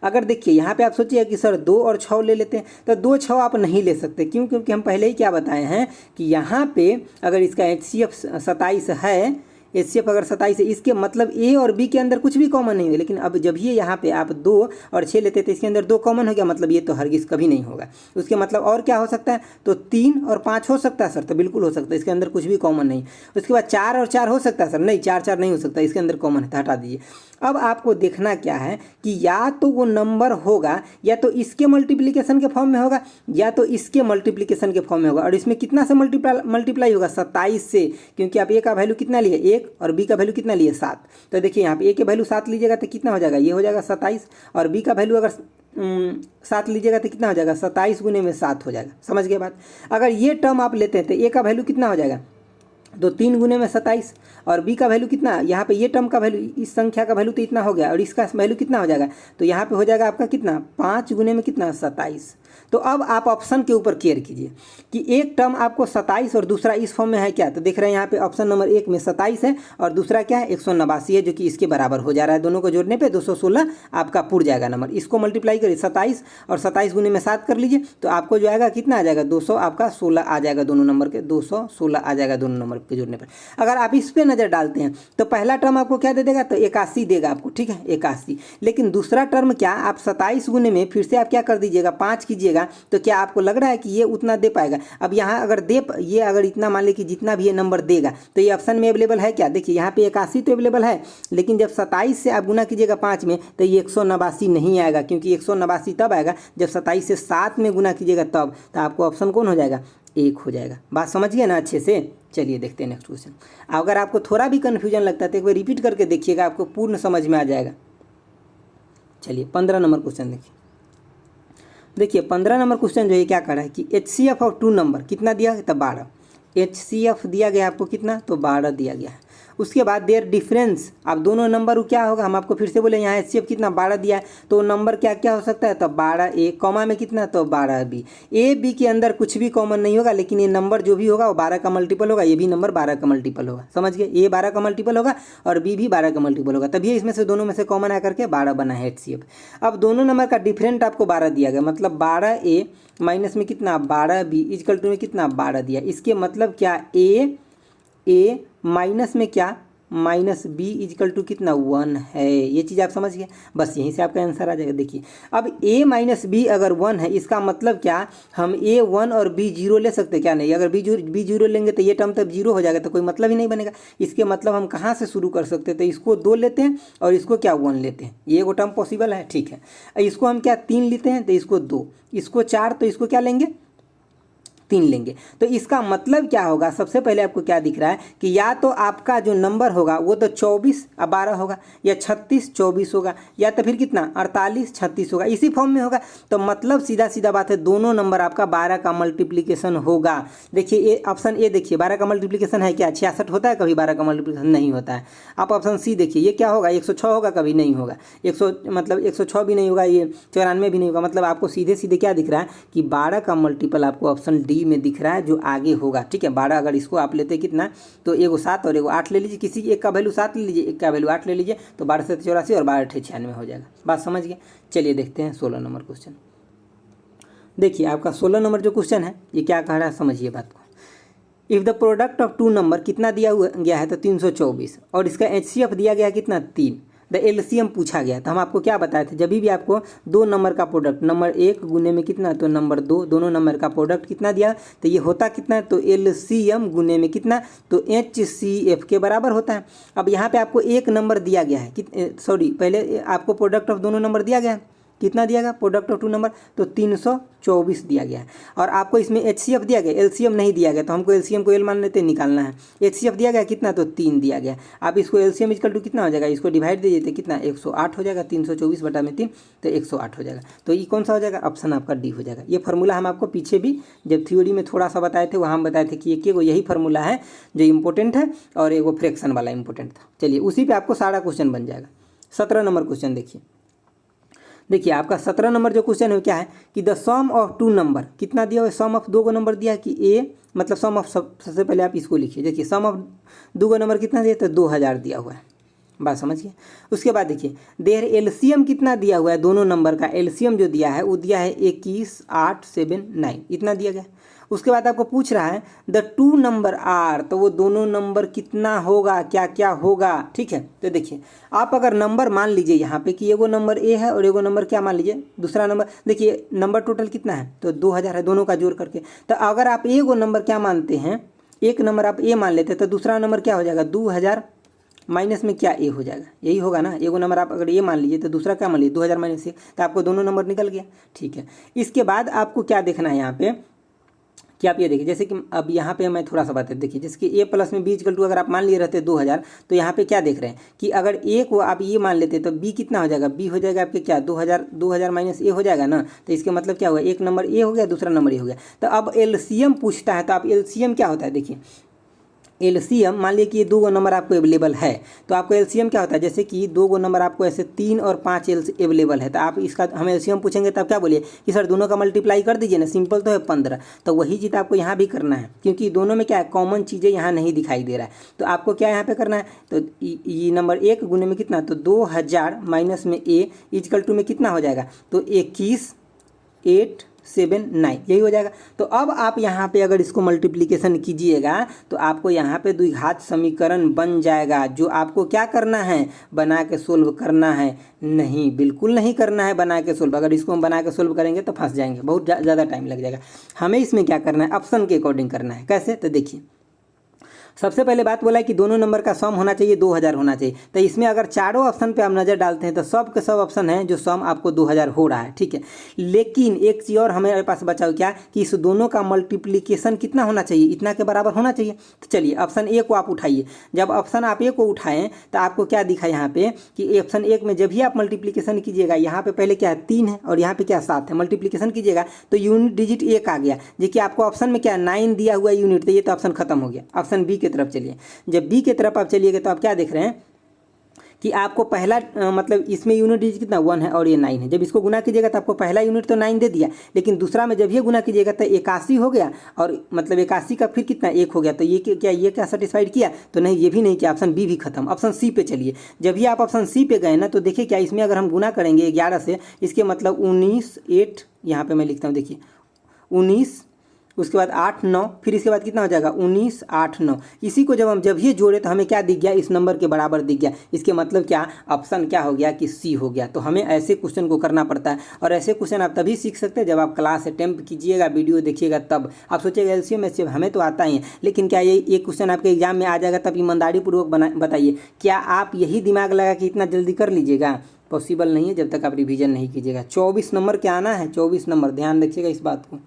अगर देखिए यहाँ पे आप सोचिए कि सर 2 और 6 ले लेते हैं, तो 2 6 आप नहीं ले सकते। क्यों, क्योंकि हम पहले ही क्या बताए हैं कि यहाँ पे अगर इसका HCF 27 है, HCF अगर 27 है, इसके मतलब A और B के अंदर कुछ भी कॉमन नहीं है। लेकिन अब जब ये यहाँ पे आप 2 और 6 लेते तो इसके अंदर 2 कॉमन हो गया, मतलब ये तो हरगिज़ कभी नहीं होगा। उसके मतलब और क्या हो सकता है, तो 3 और 5 हो सकता है सर, तो बिल्कुल हो सकता है, इसके अंदर कुछ भी कॉमन नहीं। उसके बाद 4 और 4 हो सकता है सर, नहीं 4 4 नहीं हो सकता, इसके अंदर कॉमन है, तो हटा दीजिए। अब आपको देखना क्या है कि या तो वो नंबर होगा या तो इसके मल्टीप्लिकेशन के फॉर्म में होगा या तो इसके मल्टीप्लिकेशन के फॉर्म में होगा। और इसमें कितना से मल्टीप्लाई होगा, 27 से, क्योंकि आप A का वैल्यू कितना लिए 1 और B का वैल्यू कितना लिए 7। तो देखिए यहाँ पे A के वैल्यू 7 लीजिएगा तो कितना हो जाएगा, ये हो जाएगा 27, और B का वैल्यू अगर 7 लीजिएगा तो कितना हो जाएगा, 27 गुने में 7 हो जाएगा। समझ गए बात। अगर ये टर्म आप लेते हैं तो A का वैल्यू कितना हो जाएगा, तो 3 गुने में 27, और B का वैल्यू कितना, यहाँ पे ये टर्म का वैल्यू, इस संख्या का वैल्यू तो इतना हो गया, और इसका वैल्यू कितना हो जाएगा, तो यहाँ पे हो जाएगा आपका कितना 5 गुने में कितना 27। तो अब आप ऑप्शन के ऊपर केयर कीजिए कि एक टर्म आपको 27 और दूसरा इस फॉर्म में है क्या, तो देख रहे हैं यहाँ पे ऑप्शन नंबर 1 में 27 है और दूसरा क्या है 189 है, जो कि इसके बराबर हो जा रहा है। दोनों को जोड़ने पे 216 आपका पुर जाएगा नंबर। इसको मल्टीप्लाई करिए 27 और 27 गुने में 7 कर लीजिए, तो आपको जो आएगा कितना आ जाएगा 200 आपका 16 आ जाएगा, दोनों नंबर के 216 आ जाएगा दोनों नंबर के जोड़ने पर। अगर आप इस पर नज़र डालते हैं तो पहला टर्म आपको क्या दे देगा, तो 81 देगा आपको, ठीक है 81। लेकिन दूसरा टर्म क्या, आप 27 गुने में फिर से आप क्या कर दीजिएगा 5 कीजिएगा, तो क्या आपको लग रहा है कि ये उतना दे पाएगा। अब यहाँ अगर ये अगर इतना मान ले कि जितना भी ये नंबर देगा तो ये ऑप्शन में अवेलेबल है क्या, देखिए यहाँ पे 81 तो अवेलेबल है, लेकिन जब 27 से आप गुना कीजिएगा 5 में तो ये 189 नहीं आएगा, क्योंकि 189 तब आएगा जब 27 से 7 में गुना कीजिएगा तब। तो आपको ऑप्शन कौन हो जाएगा, 1 हो जाएगा। बात समझिए ना अच्छे से। चलिए देखते हैं नेक्स्ट क्वेश्चन। अगर आपको थोड़ा भी कन्फ्यूजन लगता है तो एक बार रिपीट करके देखिएगा, आपको पूर्ण समझ में आ जाएगा। चलिए 15 नंबर क्वेश्चन देखिए 15 नंबर क्वेश्चन जो है क्या कर रहा है कि HCF ऑफ 2 नंबर कितना दिया गया, तो 12। HCF दिया गया आपको कितना, तो 12 दिया गया है। उसके बाद देयर डिफरेंस, अब दोनों नंबर क्या होगा, हम आपको फिर से बोले यहाँ HCF कितना 12 दिया है, तो नंबर क्या क्या हो सकता है, तो 12A कॉमा में कितना, तो 12B। AB के अंदर कुछ भी कॉमन नहीं होगा, लेकिन ये नंबर जो भी होगा वो 12 का मल्टीपल होगा, ये भी नंबर 12 का मल्टीपल होगा। समझ गए, A 12 का मल्टीपल होगा और B भी 12 का मल्टीपल होगा, तभी इसमें से दोनों में से कॉमन आ करके 12 बना है HCF। अब दोनों नंबर का डिफरेंट आपको 12 दिया गया, मतलब 12A माइनस में कितना 12B इक्वल टू में कितना 12 दिया। इसके मतलब क्या A माइनस में क्या माइनस B इक्वल टू कितना 1 है। ये चीज़ आप समझ गए, बस यहीं से आपका आंसर आ जाएगा। देखिए अब A माइनस B अगर 1 है, इसका मतलब क्या, हम A 1 और B 0 ले सकते क्या, नहीं। अगर B 0 लेंगे तो ये टर्म तब 0 हो जाएगा, तो कोई मतलब ही नहीं बनेगा। इसके मतलब हम कहाँ से शुरू कर सकते हैं, तो इसको 2 लेते हैं और इसको क्या 1 लेते हैं, ये वो टर्म पॉसिबल है, ठीक है। इसको हम क्या 3 लेते हैं तो इसको 2, इसको 4 तो इसको क्या लेंगे 3 लेंगे। तो इसका मतलब क्या होगा, सबसे पहले आपको क्या दिख रहा है कि या तो आपका जो नंबर होगा वो तो 24 और 12 होगा, या 36 24 होगा, या तो फिर कितना 48 36 होगा, इसी फॉर्म में होगा। तो मतलब सीधा सीधा बात है, दोनों नंबर आपका 12 का मल्टीप्लीकेशन होगा। देखिए ये ऑप्शन ए देखिए, 12 का मल्टीप्लीकेशन है क्या, 66 होता है कभी, 12 का मल्टीप्लीकेशन नहीं होता है। आप ऑप्शन सी देखिए, ये क्या होगा, 106 होगा, कभी नहीं होगा। 100 मतलब 106 भी नहीं होगा, ये 94 भी नहीं होगा। मतलब आपको सीधे सीधे क्या दिख रहा है कि 12 का मल्टीपल आपको ऑप्शन डी में दिख रहा है, जो आगे होगा। ठीक है, 12 अगर इसको आप लेते कितना, तो एगो 7 और एगो 8 ले लीजिए, किसी एक का वैल्यू 7 ले लीजिए, एक का वैल्यू 8 ले लीजिए, तो 12 से 84 और 12 8 96 हो जाएगा। बात समझ गए। चलिए देखते हैं 16 नंबर क्वेश्चन। देखिए आपका 16 नंबर जो क्वेश्चन है ये क्या कह रहा है, समझिए बात को। If the product of two number कितना दिया हुआ गया है, तो 324, और इसका HCF दिया गया कितना 3। द LCM पूछा गया। तो हम आपको क्या बताए थे, जब भी आपको दो नंबर का प्रोडक्ट, नंबर 1 गुने में कितना, तो नंबर 2, दोनों नंबर का प्रोडक्ट कितना दिया, तो ये होता कितना, तो LCM गुने में कितना, तो HCF के बराबर होता है। अब यहाँ पे आपको एक नंबर दिया गया है, सॉरी पहले आपको प्रोडक्ट ऑफ दोनों नंबर दिया गया है, कितना दिया गया प्रोडक्ट ऑफ टू नंबर, तो 324 दिया गया है। और आपको इसमें HCF दिया गया, LCM नहीं दिया गया, तो हमको LCM को L मान लेते निकालना है। HCF दिया गया कितना, तो 3 दिया गया। आप इसको LCM इक्वल टू कितना हो जाएगा, इसको डिवाइड दे देते कितना, 108 हो जाएगा, 324 बटा में 3, तो 108 हो जाएगा। तो ये कौन सा हो जाएगा, ऑप्शन आपका डी हो जाएगा। ये फार्मूला हम आपको पीछे भी जब थ्योरी में थोड़ा सा बताए थे, वहाँ हम बताए थे कि एक यही फार्मूला है जो इंपॉर्टेंट है, और एक वो फ्रैक्शन वाला इंपॉर्टेंट था। चलिए उसी पर आपको सारा क्वेश्चन बन जाएगा। 17 नंबर क्वेश्चन देखिए आपका 17 नंबर जो क्वेश्चन है क्या है कि the sum of two number कितना दिया हुआ है, सम ऑफ दो गो नंबर दिया है कि ए, मतलब सम ऑफ, सबसे पहले आप इसको लिखिए। देखिए सम ऑफ दो गो नंबर कितना दिया, तो 2000 दिया हुआ है। बात समझिए। उसके बाद देखिए देयर LCM कितना दिया हुआ है, दोनों नंबर का LCM जो दिया है वो दिया है 21 8 7 9, इतना दिया गया। उसके बाद आपको पूछ रहा है द टू नंबर आर, तो वो दोनों नंबर कितना होगा, क्या क्या होगा। ठीक है, तो देखिए आप अगर नंबर मान लीजिए यहाँ पे कि एगो नंबर ए है और एगो नंबर क्या मान लीजिए दूसरा नंबर, देखिए नंबर टोटल कितना है, तो 2000 है, दोनों का जोड़ करके। तो अगर आप एगो नंबर क्या मानते हैं, एक नंबर आप ए मान लेते हैं, तो दूसरा नंबर क्या हो जाएगा 2000 माइनस में क्या ए हो जाएगा, यही होगा ना। एगो नंबर आप अगर ए मान लीजिए तो दूसरा क्या मान लीजिए 2000 माइनस ए, तो आपको दोनों नंबर निकल गया। ठीक है, इसके बाद आपको क्या देखना है यहाँ पे कि आप ये देखिए, जैसे कि अब यहाँ पे मैं थोड़ा सा बात है, देखिए जैसे कि ए प्लस में बी इक्वल टू अगर आप मान लिए रहते 2000, तो यहाँ पे क्या देख रहे हैं कि अगर ए को आप ये मान लेते तो बी कितना हो जाएगा, बी हो जाएगा आपके क्या 2000 माइनस ए हो जाएगा ना। तो इसके मतलब क्या हुआ, एक नंबर ए हो गया, दूसरा नंबर ए हो गया। तो अब LCM पूछता है, तो आप LCM क्या होता है, देखिए LCM मान लिया कि ये दो गो नंबर आपको अवेलेबल है, तो आपको LCM क्या होता है, जैसे कि दो गो नंबर आपको ऐसे 3 और 5 अवेलेबल है, तो आप इसका हम LCM पूछेंगे तब क्या बोलिए कि सर दोनों का मल्टीप्लाई कर दीजिए ना, सिंपल तो है 15। तो वही चीज़ आपको यहाँ भी करना है, क्योंकि दोनों में क्या है कॉमन चीज़ें यहाँ नहीं दिखाई दे रहा है। तो आपको क्या यहाँ पे करना है, तो ये नंबर 1 गुने में कितना, तो 2000 माइनस में ए इक्वल टू में कितना हो जाएगा, तो 21 8 7 9, यही हो जाएगा। तो अब आप यहाँ पे अगर इसको मल्टीप्लिकेशन कीजिएगा तो आपको यहाँ पे द्विघात समीकरण बन जाएगा, जो आपको क्या करना है, बना के सोल्व करना है। नहीं, बिल्कुल नहीं करना है बना के सोल्व। अगर इसको हम बना के सोल्व करेंगे तो फंस जाएंगे, बहुत ज़्यादा टाइम लग जाएगा। हमें इसमें क्या करना है, ऑप्शन के अकॉर्डिंग करना है। कैसे, तो देखिए सबसे पहले बात बोला है कि दोनों नंबर का सम होना चाहिए 2000 होना चाहिए। तो इसमें अगर चारों ऑप्शन पे आप नज़र डालते हैं तो सब के सब ऑप्शन है जो सम आपको 2000 हो रहा है। ठीक है, लेकिन एक चीज़ और हमारे पास बचा क्या कि इस दोनों का मल्टीप्लिकेशन कितना होना चाहिए, इतना के बराबर होना चाहिए। तो चलिए ऑप्शन ए को आप उठाइए। जब ऑप्शन आप ए को उठाएं तो आपको क्या दिखा यहाँ पे कि ऑप्शन 1 में जब भी आप मल्टीप्लिकेशन कीजिएगा, यहाँ पे पहले क्या है 3 है और यहाँ पे क्या 7 है, मल्टीप्लिकेशन कीजिएगा तो यूनिट डिजिट 1 आ गया। देखिए आपको ऑप्शन में क्या 9 दिया हुआ यूनिट, तो ये तो ऑप्शन खत्म हो गया। ऑप्शन बी की तरफ चलिए। जब बी की तरफ आप चलिएगा तो आप क्या देख रहे हैं कि आपको पहला मतलब इसमें यूनिट डिजिट कितना 1 है और ये 9 है। जब इसको गुना कीजिएगा तो आपको पहला यूनिट तो 9 दे दिया, लेकिन दूसरा में जब ये गुना कीजिएगा तो 81 हो गया, और मतलब 81 का फिर कितना 1 हो गया। तो ये क्या सेटिस्फाइड किया, तो नहीं, ये भी नहीं किया। ऑप्शन बी भी खत्म। ऑप्शन सी पे चलिए। जब भी आप ऑप्शन सी पे गए ना तो देखिए क्या इसमें अगर हम गुना करेंगे 11 से, इसके मतलब 19 8, यहाँ पे मैं लिखता हूँ देखिए 19, उसके बाद 8 9, फिर इसके बाद कितना हो जाएगा 19 8 9। इसी को जब ये जोड़े तो हमें क्या दिख गया, इस नंबर के बराबर दिख गया। इसके मतलब क्या, ऑप्शन क्या हो गया कि सी हो गया। तो हमें ऐसे क्वेश्चन को करना पड़ता है, और ऐसे क्वेश्चन आप तभी सीख सकते हैं जब आप क्लास अटेम्प्ट कीजिएगा, वीडियो देखिएगा। तब आप सोचिएगा LCM HCF हमें तो आता ही है, लेकिन क्या ये क्वेश्चन आपके एग्जाम में आ जाएगा, तब ईमानदारी पूर्वक बताइए क्या आप यही दिमाग लगा कि इतना जल्दी कर लीजिएगा? पॉसिबल नहीं है जब तक आप रिविजन नहीं कीजिएगा। 24 नंबर क्या आना है, 24 नंबर, ध्यान रखिएगा इस बात को।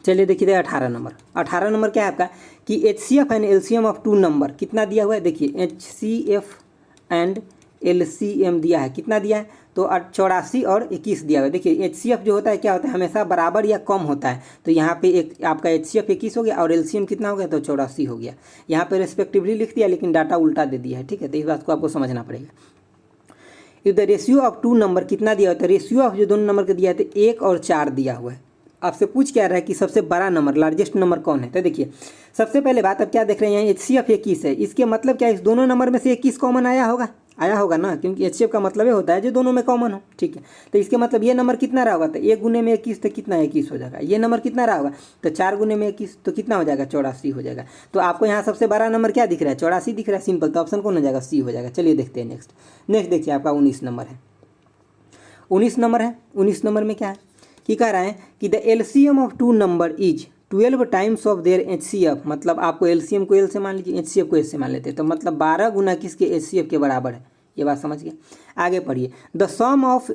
चलिए देखिए 18 नंबर। 18 नंबर क्या है आपका कि HCF and LCM of two number कितना दिया हुआ है। देखिए HCF एंड LCM दिया है, कितना दिया है तो 84 और 21 दिया हुआ है। देखिए HCF जो होता है क्या होता है, हमेशा बराबर या कम होता है। तो यहाँ पे एक आपका HCF 21 हो गया और LCM कितना हो गया तो 84 हो गया। यहाँ पे रेस्पेक्टिवली लिख दिया लेकिन डाटा उल्टा दे दिया है, ठीक है। तो इस बात को आपको समझना पड़ेगा। If the ratio of two number कितना दिया हुआ है, तो रेशियो ऑफ जो दोनों नंबर का दिया है तो 1 और 4 दिया हुआ है। आपसे पूछ क्या रहा है कि सबसे बड़ा नंबर लार्जेस्ट नंबर कौन है। तो देखिए सबसे पहले बात अब क्या देख रहे हैं, यहाँ HCF 21 है, इसके मतलब क्या इस दोनों नंबर में से 21 कॉमन आया होगा ना, क्योंकि HCF का मतलब ये होता है जो दोनों में कॉमन हो, ठीक है। तो इसके मतलब ये नंबर कितना रहा होगा, तो 1 गुने में 21 तो कितना 21 हो जाएगा। ये नंबर कितना रहा होगा तो 4 गुने में 21 तो कितना हो जाएगा 84 हो जाएगा। तो आपको यहाँ सबसे बड़ा नंबर क्या दिख रहा है 84 दिख रहा है, सिंपल। तो ऑप्शन कौन हो जाएगा C हो जाएगा। चलिए देखते हैं नेक्स्ट देखिए आपका 19 नंबर है। 19 नंबर है। 19 नंबर में क्या है कि कह रहा है कि the LCM of two number is 12 times of their HCF। मतलब आपको LCM को L से मान लीजिए, HCF को S से मान लेते हैं, तो मतलब 12 गुना किसके HCF के बराबर है। ये बात समझ गए। आगे पढ़िए। The sum of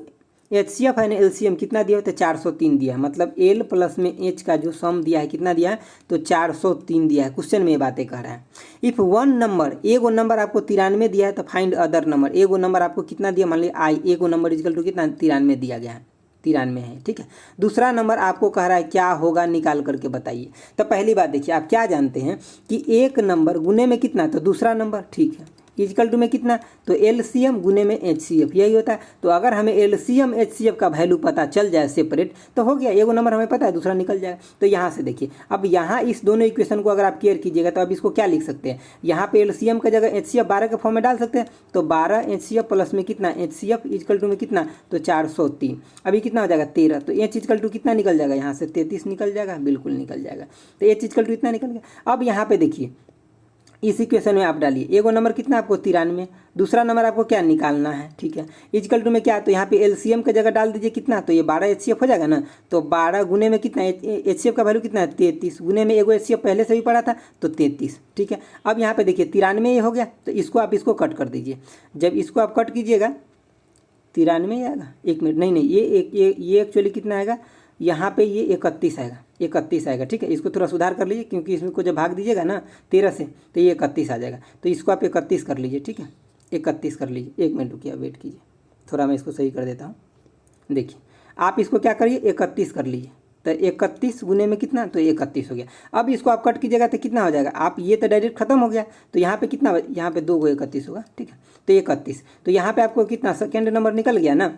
HCF and LCM कितना दिया है तो 403 दिया है। मतलब L प्लस में H का जो सम दिया है कितना दिया है तो 403 दिया है। क्वेश्चन में ये बातें कह रहा है। इफ वन नंबर, एगो नंबर आपको 93 दिया है तो फाइंड अदर नंबर। एगो नंबर आपको कितना दिया, मान लीजिए I, एगो नंबर इक्वल टू कितना 93 दिया गया है, 93 है, ठीक है। दूसरा नंबर आपको कह रहा है क्या होगा निकाल करके बताइए। तो पहली बात देखिए, आप क्या जानते हैं कि एक नंबर गुने में कितना तो दूसरा नंबर, ठीक है, इक्वल टू में कितना तो LCM गुने में HCF, यही होता है। तो अगर हमें LCM HCF का वैल्यू पता चल जाए सेपरेट तो हो गया, एगो नंबर हमें पता है दूसरा निकल जाएगा। तो यहाँ से देखिए, अब यहाँ इस दोनों इक्वेशन को अगर आप क्लियर कीजिएगा तो अब इसको क्या लिख सकते हैं, यहाँ पे LCM का जगह HCF 12 के फॉर्म में डाल सकते हैं। तो 12 HCF प्लस में कितना HCF इक्वल टू में कितना तो 403, अभी कितना हो जाएगा 13। तो H इक्वल टू कितना निकल जाएगा, यहाँ से 33 निकल जाएगा, बिल्कुल निकल जाएगा। तो H इक्वल टू इतना निकल गया। अब यहाँ पे देखिए इस इक्वेशन में आप डालिए, एगो नंबर कितना आपको 93, दूसरा नंबर आपको क्या निकालना है, ठीक है। इक्वल टू में क्या, तो यहाँ पे LCM की जगह डाल दीजिए कितना, तो ये 12 HCF हो जाएगा ना। तो 12 गुने में कितना HCF का वैल्यू कितना है 33, गुने में एगो HCF पहले से भी पड़ा था तो 33, ठीक है। अब यहाँ पे देखिए 93 ये हो गया, तो इसको आप इसको कट कर दीजिए। जब इसको आप कट कीजिएगा 93 आएगा, एक मिनट, नहीं ये एक्चुअली कितना आएगा, यहाँ पे ये 31 आएगा, 31 आएगा, ठीक है। इसको थोड़ा सुधार कर लीजिए क्योंकि इसमें को जब भाग दीजिएगा ना 13 से तो ये 31 आ जाएगा। तो इसको आप 31 कर लीजिए, ठीक है, 31 कर लीजिए। एक मिनट रुकिए, वेट कीजिए, थोड़ा मैं इसको सही कर देता हूँ। देखिए आप इसको क्या करिए 31 कर लीजिए, तो 31 गुने में कितना तो 31 हो गया। अब इसको आप कट कीजिएगा तो कितना हो जाएगा, आप ये तो डायरेक्ट खत्म हो गया। तो यहाँ पे कितना, यहाँ पे 2 को 31 होगा, ठीक है। तो 31, तो यहाँ पे आपको कितना सेकेंड नंबर निकल गया ना,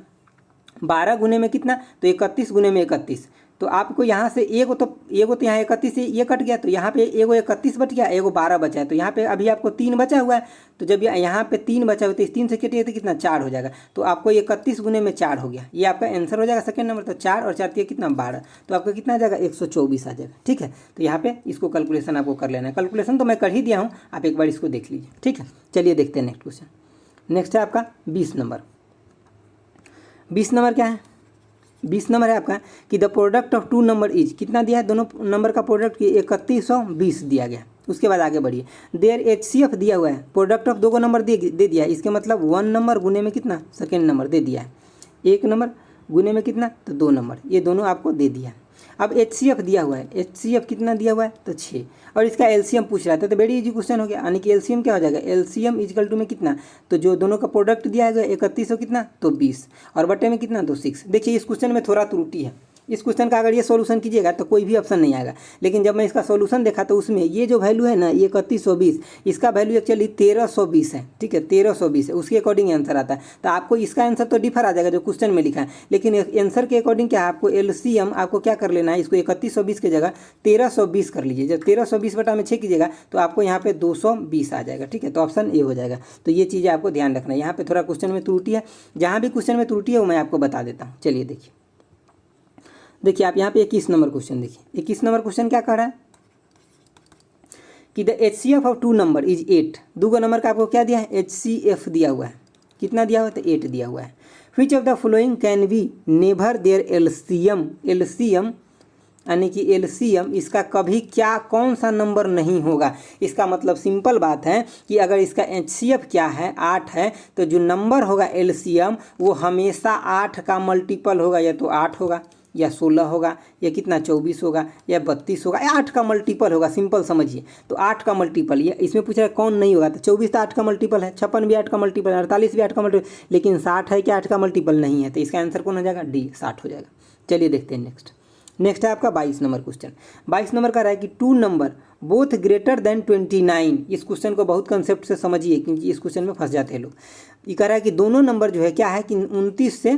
12 गुने में कितना तो 31 गुने में 31। तो आपको यहाँ से एगो तो यहाँ 31 से ये कट गया, तो यहाँ पे एगो 31 बच गया, एगो 12 बचा है। तो यहाँ पे अभी आपको 3 बचा हुआ है, तो जब यहाँ पे 3 बचा हुआ है तो इस 3 से कटिए तो कितना 4 हो जाएगा। तो आपको 31 गुने में 4 हो गया, ये आपका आंसर हो जाएगा सेकंड नंबर। तो 4 और 4 कितना 12, तो आपका कितना आ जाएगा 124 आ जाएगा, ठीक है। तो यहाँ पे इसको कैलकुलेशन आपको कर लेना है। कैलकुलेशन तो मैं कर ही दिया हूँ, आप एक बार इसको देख लीजिए, ठीक है। चलिए देखते हैं नेक्स्ट क्वेश्चन। नेक्स्ट है आपका 20 नंबर। 20 नंबर क्या है, 20 नंबर है आपका कि the product of two number is, कितना दिया है दोनों नंबर का प्रोडक्ट की 3120 दिया गया। उसके बाद आगे बढ़िए, देयर HCF दिया हुआ है, प्रोडक्ट ऑफ 2 को नंबर दे दिया है। इसके मतलब 1 नंबर गुने में कितना सेकेंड नंबर दे दिया है, 1 नंबर गुने में कितना तो 2 नंबर, ये दोनों आपको दे दिया है। अब HCF दिया हुआ है, HCF कितना दिया हुआ है तो 6, और इसका LCM पूछ रहा था। तो वेरी इजी क्वेश्चन हो गया, यानी कि LCM क्या हो जाएगा, LCM इक्वल टू में कितना तो जो दोनों का प्रोडक्ट दिया है 31 हो कितना तो 20, और बटे में कितना तो 6। देखिए इस क्वेश्चन में थोड़ा त्रुटि है, इस क्वेश्चन का अगर ये सॉल्यूशन कीजिएगा तो कोई भी ऑप्शन नहीं आएगा। लेकिन जब मैं इसका सॉल्यूशन देखा तो उसमें ये जो वैल्यू है ना, ये 3120, इसका वैल्यू एक्चुअली 1320 है, ठीक है, 1320 है, उसके अकॉर्डिंग आंसर आता है। तो आपको इसका आंसर तो डिफर आ जाएगा जो क्वेश्चन में लिखा है, लेकिन आंसर के अकॉर्डिंग क्या है, आपको LCM आपको क्या कर लेना है, इसको 3120 की जगह 1320 कर लीजिए। जब 1320 बटा में 6 कीजिएगा तो आपको यहाँ पे 220 आ जाएगा, ठीक है। तो ऑप्शन ए हो जाएगा। तो ये चीज़ें आपको ध्यान रखना है, यहाँ पे थोड़ा क्वेश्चन में त्रुटि है, जहाँ भी क्वेश्चन में त्रुटि है वो मैं आपको बता देता हूँ। चलिए देखिए आप यहाँ पे 21 नंबर क्वेश्चन देखिए। 21 नंबर क्वेश्चन क्या कह रहा है कि the HCF of two number is 8। 2 number का आपको क्या दिया है HCF दिया हुआ है, कितना दिया हुआ है तो 8 दिया हुआ है। Which of the following can be never their LCM यानी कि LCM इसका कभी क्या कौन सा नंबर नहीं होगा। इसका मतलब सिंपल बात है कि अगर इसका HCF क्या है 8 है, तो जो नंबर होगा LCM वो हमेशा 8 का मल्टीपल होगा, या तो 8 होगा या 16 होगा या कितना 24 होगा या 32 होगा या 8 का मल्टीपल होगा, सिंपल समझिए। तो 8 का मल्टीपल, ये इसमें पूछ रहा है कौन नहीं होगा, तो 24 तो 8 का मल्टीपल है, 56 भी 8 का मल्टीपल है, 48 भी 8 का मल्टीपल, लेकिन 60 है कि 8 का मल्टीपल नहीं है, तो इसका आंसर कौन हो जाएगा, डी 60 हो जाएगा। चलिए देखते हैं नेक्स्ट है आपका 22 नंबर क्वेश्चन। 22 नंबर का रहा है कि 2 नंबर बोथ ग्रेटर देन 29। इस क्वेश्चन को बहुत कंसेप्ट से समझिए, क्योंकि इस क्वेश्चन में फंस जाते हैं लोग। ये कह रहा है कि दोनों नंबर जो है क्या है कि 29 से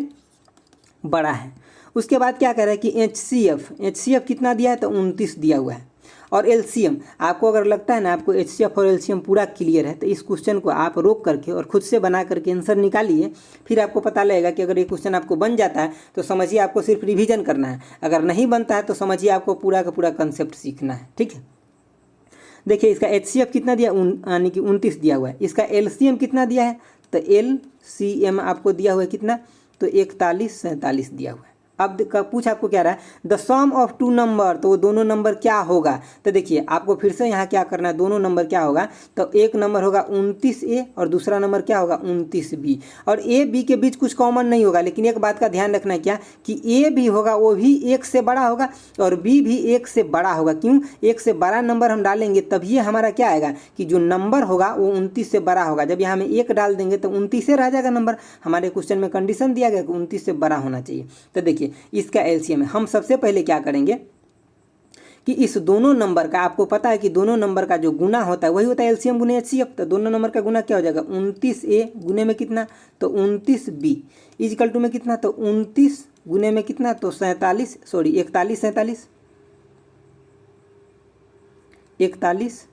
बड़ा है। उसके बाद क्या कह रहा है कि HCF कितना दिया है, तो 29 दिया हुआ है। और LCM, आपको अगर लगता है ना आपको HCF और LCM पूरा क्लियर है, तो इस क्वेश्चन को आप रोक करके और खुद से बना करके आंसर निकालिए, फिर आपको पता लगेगा कि अगर ये क्वेश्चन आपको बन जाता है तो समझिए आपको सिर्फ रिवीजन करना है, अगर नहीं बनता है तो समझिए आपको पूरा का पूरा कंसेप्ट सीखना है, ठीक है। देखिए इसका HCF कितना दिया, यानी कि 29 दिया हुआ है। इसका LCM कितना दिया है, तो LCM आपको दिया हुआ है कितना, तो 41 47 दिया हुआ है। अब पूछ आपको क्या रहा है, द सम ऑफ 2 नंबर, तो वो दोनों नंबर क्या होगा। तो देखिए आपको फिर से यहाँ क्या करना है, दोनों नंबर क्या होगा, तो एक नंबर होगा 29A और दूसरा नंबर क्या होगा 29B। और A B के बीच कुछ कॉमन नहीं होगा, लेकिन एक बात का ध्यान रखना है क्या, कि A भी होगा वो भी 1 से बड़ा होगा और B भी 1 से बड़ा होगा। क्यों, 1 से बड़ा नंबर हम डालेंगे तभी हमारा क्या आएगा कि जो नंबर होगा वो 29 से बड़ा होगा। जब यहाँ में 1 डाल देंगे तो 29 से रह जाएगा नंबर। हमारे क्वेश्चन में कंडीशन दिया गया कि 29 से बड़ा होना चाहिए। तो देखिए इसका LCM है। हम सबसे पहले क्या करेंगे कि इस दोनों नंबर का, आपको पता है कि दोनों नंबर का जो गुना होता है वही होता है LCM गुने HCF। तो दोनों नंबर का गुना क्या हो जाएगा, 29A गुने में कितना, तो 29B इक्वल टू में कितना, तो 29 गुने में कितना, तो 41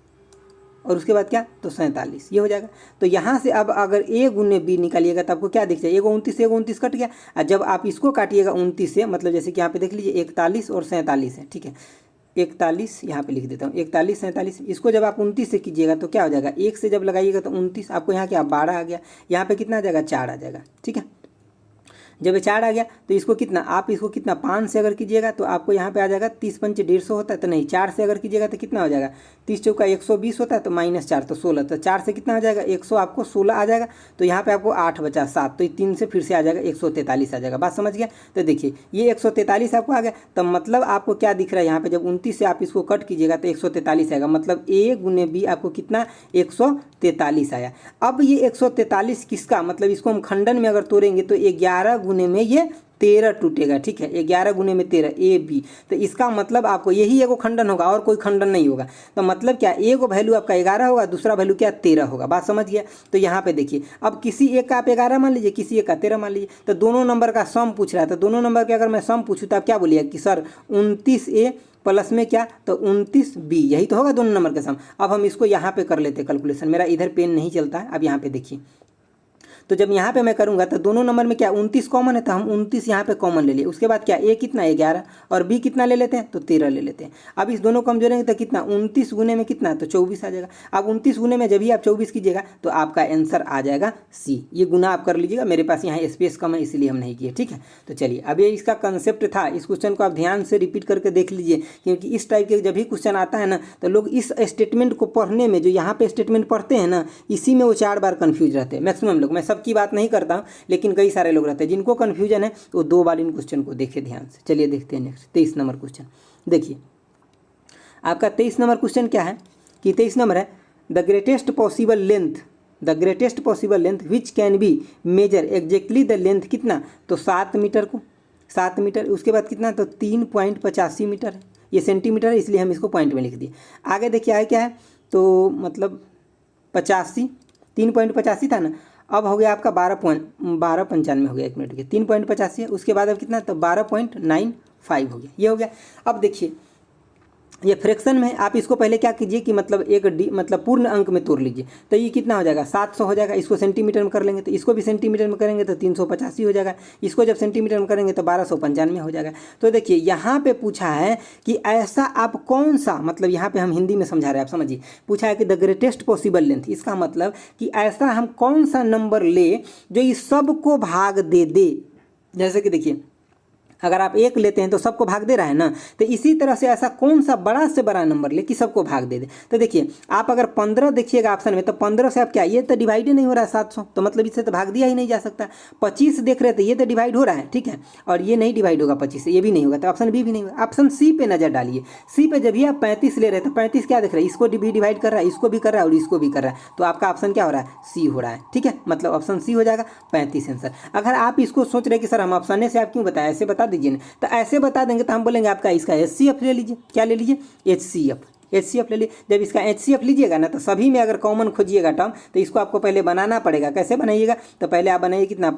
और उसके बाद क्या, तो 47, ये हो जाएगा। तो यहाँ से अब अगर A गुने B निकालिएगा तो आपको क्या दिख जाएगा, 29 कट गया। और जब आप इसको काटिएगा 29 से, मतलब जैसे कि यहाँ पे देख लीजिए 41 और 47 है, ठीक है। 41 यहाँ पे लिख देता हूँ, 41 47, इसको जब आप 29 से कीजिएगा तो क्या हो जाएगा, 1 से जब लगाइएगा तो 29, आपको यहाँ क्या 12 आ गया, यहाँ पे कितना आ जाएगा 4 आ जाएगा, ठीक है। जब ये 4 आ गया तो इसको कितना, आप इसको कितना 5 से अगर कीजिएगा तो आपको यहाँ पे आ जाएगा 30 पंच 150 होता है, तो नहीं 4 से अगर कीजिएगा तो कितना हो जाएगा, 30 चौका 120 होता है, तो -4 तो 16, तो 4 से कितना आ जाएगा 100, आपको 16 आ जाएगा। तो यहाँ पे आपको 8 बचा 7, तो 3 से फिर से आ जाएगा 143 आ जाएगा। बात समझ गया। तो देखिए ये 143 आपको आ गया, तो मतलब आपको क्या दिख रहा है यहाँ पे, जब 29 से आप इसको कट कीजिएगा तो 143 आएगा, मतलब A गुने B आपको कितना 143 आया। अब ये 143 किसका, मतलब इसको हम खंडन में अगर तोड़ेंगे तो 11 गुने में ये 13 टूटेगा, ठीक है। 11 गुने में 13 AB, तो इसका मतलब आपको यही एगो खंडन होगा और कोई खंडन नहीं होगा। तो मतलब क्या, एगो वैल्यू आपका 11 होगा, दूसरा वैल्यू क्या 13 होगा। बात समझ गया। तो यहाँ पे देखिए अब किसी एक का आप 11 मान लीजिए, किसी एक का 13 मान लीजिए, तो दोनों नंबर का सम पूछ रहा है। तो दोनों नंबर के अगर मैं सम पूछूँ तो आप क्या बोलिएगा कि सर 29A प्लस में क्या, तो 29B, यही तो होगा दोनों नंबर का सम। अब हम इसको यहाँ पे कर लेते कैलकुलेशन, मेरा इधर पेन नहीं चलता है। अब यहाँ पे देखिए, तो जब यहाँ पे मैं करूँगा तो दोनों नंबर में क्या 29 कॉमन है, तो हम 29 यहाँ पे कॉमन ले लिए। उसके बाद क्या A कितना 11 और B कितना ले लेते हैं, तो 13 ले लेते हैं। अब इस दोनों को हम जोड़ेंगे तो कितना 29 गुने में कितना, तो 24 आ जाएगा। अब 29 गुने में जब भी आप 24 कीजिएगा तो आपका आंसर आ जाएगा C। ये गुना आप कर लीजिएगा, मेरे पास यहाँ स्पेस कम है इसलिए हम नहीं किए, ठीक है। तो चलिए अब ये इसका कंसेप्ट था। इस क्वेश्चन को आप ध्यान से रिपीट करके देख लीजिए, क्योंकि इस टाइप के जब भी क्वेश्चन आता है ना तो लोग इस स्टेटमेंट को पढ़ने में, जो यहाँ पे स्टेटमेंट पढ़ते हैं ना, इसी में वो 4 बार कन्फ्यूज रहते हैं मैक्सिमम लोग। मैं सबकी बात नहीं करता, लेकिन कई सारे लोग रहते हैं जिनको कंफ्यूजन है, तो 2 बार इन क्वेश्चन को देखे ध्यान से। चलिए देखते हैं नेक्स्ट 23 नंबर क्वेश्चन। देखिए आपका 23 नंबर क्वेश्चन क्या है कि 23 नंबर है the greatest possible length which can be measure exactly the length कितना, तो 7 मीटर को 7 मीटर। उसके बाद कितना, तो 3.85 मीटर है। ये सेंटीमीटर है इसलिए हम इसको पॉइंट में लिख दिए। आगे देखिए आगे क्या है, तो मतलब 85, 3.85 था ना, अब हो गया आपका 12.95 हो गया, 1 मिनट के 3.85 है। उसके बाद अब कितना, तो 12.95 हो गया, ये हो गया। अब देखिए ये फ्रैक्शन में, आप इसको पहले क्या कीजिए कि मतलब पूर्ण अंक में तोड़ लीजिए, तो ये कितना हो जाएगा 700 हो जाएगा। इसको सेंटीमीटर में कर लेंगे तो इसको भी सेंटीमीटर में करेंगे तो 385 हो जाएगा। इसको जब सेंटीमीटर में करेंगे तो 1295 हो जाएगा। तो देखिए यहाँ पे पूछा है कि ऐसा आप कौन सा, मतलब यहाँ पे हम हिंदी में समझा रहे हैं, आप समझिए। पूछा है कि द ग्रेटेस्ट पॉसिबल लेंथ, इसका मतलब कि ऐसा हम कौन सा नंबर ले जो इस सब को भाग दे दे। जैसे कि देखिए अगर आप 1 लेते हैं तो सबको भाग दे रहा है ना। तो इसी तरह से ऐसा कौन सा बड़ा से बड़ा नंबर ले कि सबको भाग दे दे। तो देखिए आप अगर 15 देखिएगा ऑप्शन में, तो 15 से आप क्या, ये तो डिवाइड ही नहीं हो रहा है 700, तो मतलब इससे तो भाग दिया ही नहीं जा सकता। 25 देख रहे थे, ये तो डिवाइड हो रहा है, ठीक है, और ये नहीं डिवाइड होगा 25 से, ये भी नहीं होगा, तो ऑप्शन बी भी नहीं होगा। ऑप्शन सी पे नजर डालिए। सी पे जब भी आप 35 ले रहे हैं तो 35 क्या देख रहे हैं, इसको भी डिवाइड कर रहा है, इसको भी कर रहा है और इसको भी कर रहा है, तो आपका ऑप्शन क्या हो रहा है, सी हो रहा है, ठीक है, मतलब ऑप्शन सी हो जाएगा 35 आंसर। अगर आप इसको सोच रहे कि सर हम ऑप्शन ए से आप क्यों बताए, ऐसे बता दीजिए ना, तो ऐसे बता देंगे तो हम बोलेंगे आपका इसका HCF ले लीजिए। क्या ले लीजिए, HCF ले लीजिए। जब इसका HCF लीजिएगा ना, तो सभी में अगर कॉमन खोजिएगा टर्म, तो इसको आपको पहले बनाना पड़ेगा। कैसे बनाइएगा, तो पहले आप बनाइए कितना,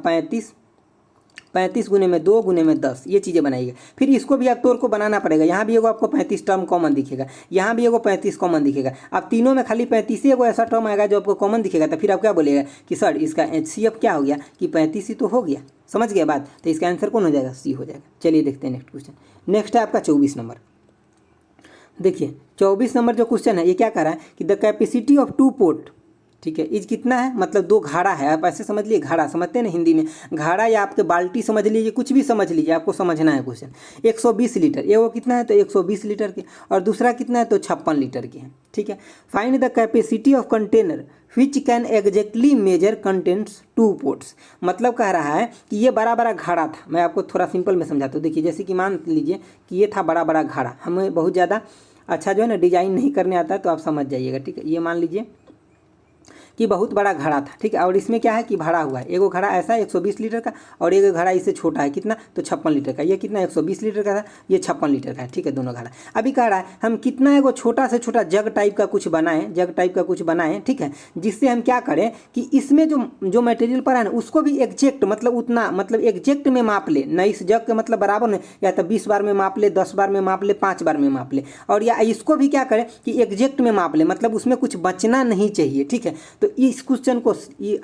35 गुने में 2 गुने में 10, ये चीज़ें बनाइएगा। फिर इसको भी आप तोड़ को बनाना पड़ेगा। यहाँ भी एगो आपको 35 टर्म कॉमन दिखेगा, यहाँ भी एगो 35 कॉमन दिखेगा। अब तीनों में खाली 35 ही एगो ऐसा टर्म आएगा जो आपको कॉमन दिखेगा, तो फिर आप क्या बोलेगा कि सर इसका HCF क्या हो गया कि 35 ही तो हो गया। समझ गया बात, तो इसका आंसर कौन हो जाएगा, सी हो जाएगा। चलिए देखते हैं नेक्स्ट क्वेश्चन। नेक्स्ट है आपका 24 नंबर। देखिए 24 नंबर जो क्वेश्चन है, ये क्या कर रहा है कि द कैपेसिटी ऑफ 2 पोर्ट, ठीक है, इज कितना है, मतलब 2 घड़ा है। आप ऐसे समझ लीजिए, घड़ा समझते हैं ना हिंदी में, घड़ा या आपके बाल्टी समझ लीजिए, कुछ भी समझ लीजिए, आपको समझना है क्वेश्चन। 120 लीटर, ये वो कितना है, तो 120 लीटर के, और दूसरा कितना है, तो 56 लीटर के है, ठीक है। Find the capacity of container which can exactly measure contents 2 ports. मतलब कह रहा है कि ये बड़ा बड़ा घड़ा था। मैं आपको थोड़ा सिंपल में समझाता हूँ। देखिए जैसे कि मान लीजिए कि ये था बड़ा बड़ा घड़ा, हमें बहुत ज़्यादा अच्छा जो है ना डिजाइन नहीं करने आता है, तो आप समझ जाइएगा, ठीक है। ये मान लीजिए कि बहुत बड़ा घड़ा था, ठीक है, और इसमें क्या है कि भरा हुआ है। एगो घड़ा ऐसा है 120 लीटर का, और एक घड़ा इससे छोटा है कितना, तो 56 लीटर का। ये कितना 120 लीटर का था, ये 56 लीटर का है, ठीक है, दोनों घड़ा। अभी कह रहा है हम कितना एगो छोटा से छोटा जग टाइप का कुछ बनाएं, ठीक है, जिससे हम क्या करें कि इसमें जो मटेरियल पड़ा है ना, उसको भी एग्जैक्ट मतलब उतना, मतलब एग्जैक्ट में माप ले ना। इस जग के मतलब बराबर में, या तो 20 बार में माप ले, 10 बार में माप ले, 5 बार में माप ले, और या इसको भी क्या करें कि एग्जैक्ट में माप ले, मतलब उसमें कुछ बचना नहीं चाहिए, ठीक है। तो इस क्वेश्चन को,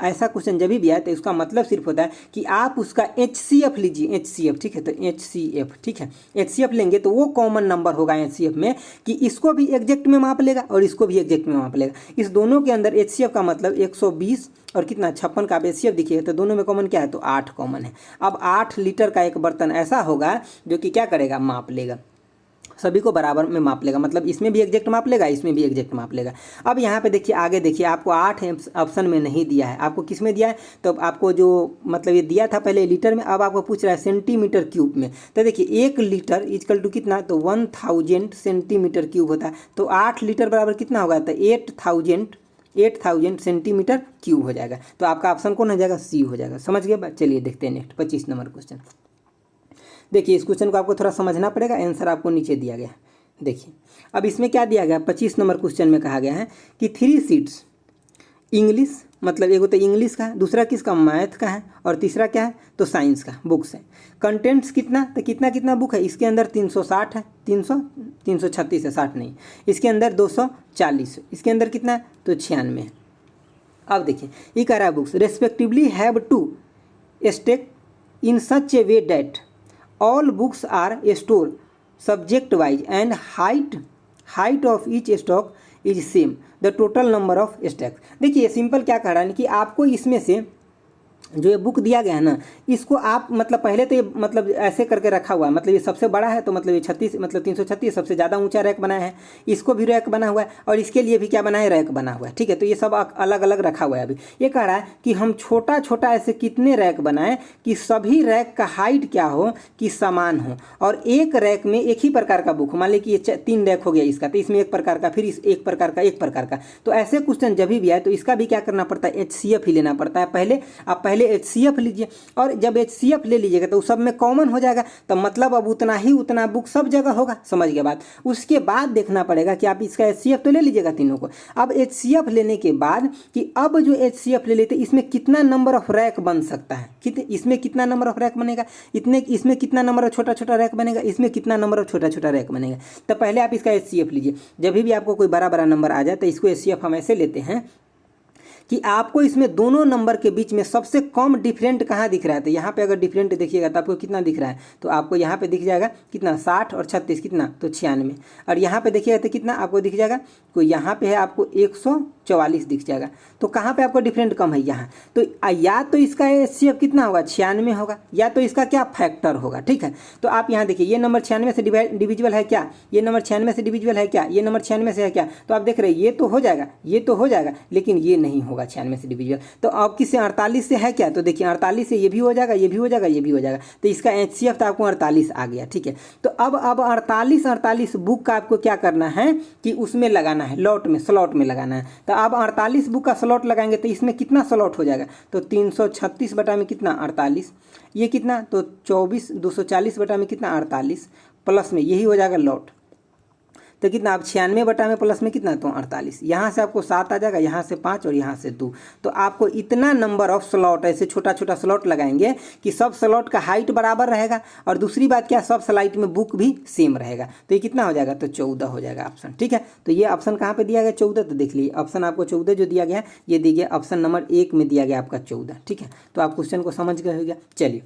ऐसा क्वेश्चन जब भी आए तो इसका मतलब सिर्फ होता है कि आप उसका HCF लीजिए, HCF, ठीक है, तो HCF, ठीक है, HCF लेंगे तो वो कॉमन नंबर होगा HCF में कि इसको भी एग्जैक्ट में माप लेगा और इसको भी एग्जैक्ट में माप लेगा। इस दोनों के अंदर HCF का मतलब 120 और कितना 56 का HCF दिखिए, तो दोनों में कॉमन क्या है, तो 8 कॉमन है। अब 8 लीटर का एक बर्तन ऐसा होगा जो कि क्या करेगा, माप लेगा, सभी को बराबर में माप लेगा, मतलब इसमें भी एग्जैक्ट माप लेगा, इसमें भी एग्जैक्ट माप लेगा। अब यहाँ पे देखिए, आगे देखिए, आपको 8 ऑप्शन में नहीं दिया है, आपको किस में दिया है, तो आपको जो मतलब ये दिया था पहले लीटर में, अब आपको पूछ रहा है सेंटीमीटर क्यूब में। तो देखिए 1 लीटर इक्वल टू कितना, तो 1000 सेंटीमीटर क्यूब होता है, तो 8 लीटर बराबर कितना होगा, तो 8000 सेंटीमीटर क्यूब हो जाएगा। तो आपका ऑप्शन कौन हो जाएगा, सी हो जाएगा। समझ गए बात। चलिए देखते हैं नेक्स्ट 25 नंबर क्वेश्चन। देखिए इस क्वेश्चन को आपको थोड़ा समझना पड़ेगा, आंसर आपको नीचे दिया गया है। देखिए अब इसमें क्या दिया गया, 25 नंबर क्वेश्चन में कहा गया है कि 3 शीट्स इंग्लिश, मतलब एगो तो इंग्लिश का है, दूसरा किसका, मैथ का है, और तीसरा क्या है, तो साइंस का बुक्स है। कंटेंट्स कितना, तो कितना बुक है, इसके अंदर 360 है, 336 है, 60 नहीं, इसके अंदर 240 है, इसके अंदर कितना है, तो 96 है। अब देखिए ये कह रहा है books respectively have to stack in such a way that all books are stored subject wise and height of each stock is same, the total number of stacks। देखिए सिंपल क्या कह रहा है कि आपको इसमें से जो ये बुक दिया गया है ना, इसको आप मतलब पहले तो ये मतलब ऐसे करके रखा हुआ है, मतलब ये सबसे बड़ा है, तो मतलब ये 36 मतलब 336 सबसे ज़्यादा ऊंचा रैक बनाया है, इसको भी रैक बना हुआ है, और इसके लिए भी क्या बना है, रैक बना हुआ है, ठीक है। तो ये सब अलग अलग रखा हुआ है। अभी ये कह रहा है कि हम छोटा छोटा ऐसे कितने रैक बनाएं कि सभी रैक का हाइट क्या हो कि समान हो, और एक रैक में एक ही प्रकार का बुक, मान लीजिए कि ये 3 रैक हो गया इसका, तो इसमें एक प्रकार का, फिर इस एक प्रकार का। तो ऐसे क्वेश्चन जब भी आए तो इसका भी क्या करना पड़ता है, HCF ही लेना पड़ता है। पहले HCF लीजिए, और जब HCF ले लीजिएगा तो सब में कॉमन हो जाएगा, तो मतलब अब उतना बुक सब जगह होगा। समझ गया बात। उसके बाद देखना पड़ेगा कि आप इसका HCF तो ले लीजिएगा तीनों को। अब HCF लेने के बाद कि अब जो HCF ले लेते इसमें कितना नंबर ऑफ रैक बन सकता है, इसमें कितना नंबर ऑफ रैक बनेगा, इसमें कितना नंबर ऑफ छोटा छोटा रैक बनेगा, इसमें कितना नंबर ऑफ छोटा छोटा रैक बनेगा। तो पहले आप इसका HCF लीजिए। जब भी आपको कोई बड़ा नंबर आ जाए तो इसको HCF हम ऐसे लेते हैं कि आपको इसमें दोनों नंबर के बीच में सबसे कम डिफरेंट कहाँ दिख रहा है। तो यहाँ पे अगर डिफरेंट देखिएगा तो आपको कितना दिख रहा है, तो आपको यहाँ पे दिख जाएगा कितना, 60 और 36 कितना, तो 96। और यहाँ पे देखिएगा तो कितना आपको दिख जाएगा, तो यहाँ पे है आपको 44 दिख जाएगा। तो कहाँ पे आपको डिफरेंट कम है? यहाँ। तो या तो इसका HCF कितना होगा? 96 होगा, या तो इसका क्या फैक्टर होगा। ठीक है, तो आप यहाँ देखिए ये नंबर 96 से डिविजिबल है क्या? ये नंबर 96 से डिविजिबल है क्या? ये नंबर 96 से है क्या? तो आप देख रहे हैं ये तो हो जाएगा, ये तो हो जाएगा, लेकिन ये नहीं होगा 96 से डिविजिबल। तो अब किससे? 48 से है क्या? तो देखिए 48 से ये भी हो जाएगा, ये भी हो जाएगा, ये भी हो जाएगा। तो इसका HCF तो आपको 48 आ गया। ठीक है, तो अब 48 बुक का आपको क्या करना है कि उसमें लगाना है, लॉट में, स्लॉट में लगाना है। तो अब 48 बुक का स्लॉट लगाएंगे तो इसमें कितना स्लॉट हो जाएगा? तो 336 बटा में कितना? 48। ये कितना? तो 24, 240 बटा में कितना? 48, प्लस में यही हो जाएगा लॉट। तो कितना? आप 96 बटा में प्लस में कितना? तो 48। यहाँ से आपको 7 आ जाएगा, यहाँ से 5 और यहाँ से 2। तो आपको इतना नंबर ऑफ स्लॉट ऐसे छोटा छोटा स्लॉट लगाएंगे कि सब स्लॉट का हाइट बराबर रहेगा, और दूसरी बात क्या, सब स्लाइड में बुक भी सेम रहेगा। तो ये कितना हो जाएगा? तो 14 हो जाएगा ऑप्शन। ठीक है, तो ये ऑप्शन कहाँ पे दिया गया? 14। तो देख लीजिए ऑप्शन आपको 14 जो दिया गया ये दिया गया ऑप्शन नंबर 1 में दिया गया आपका 14। ठीक है, तो आप क्वेश्चन को समझ गए हो गया। चलिए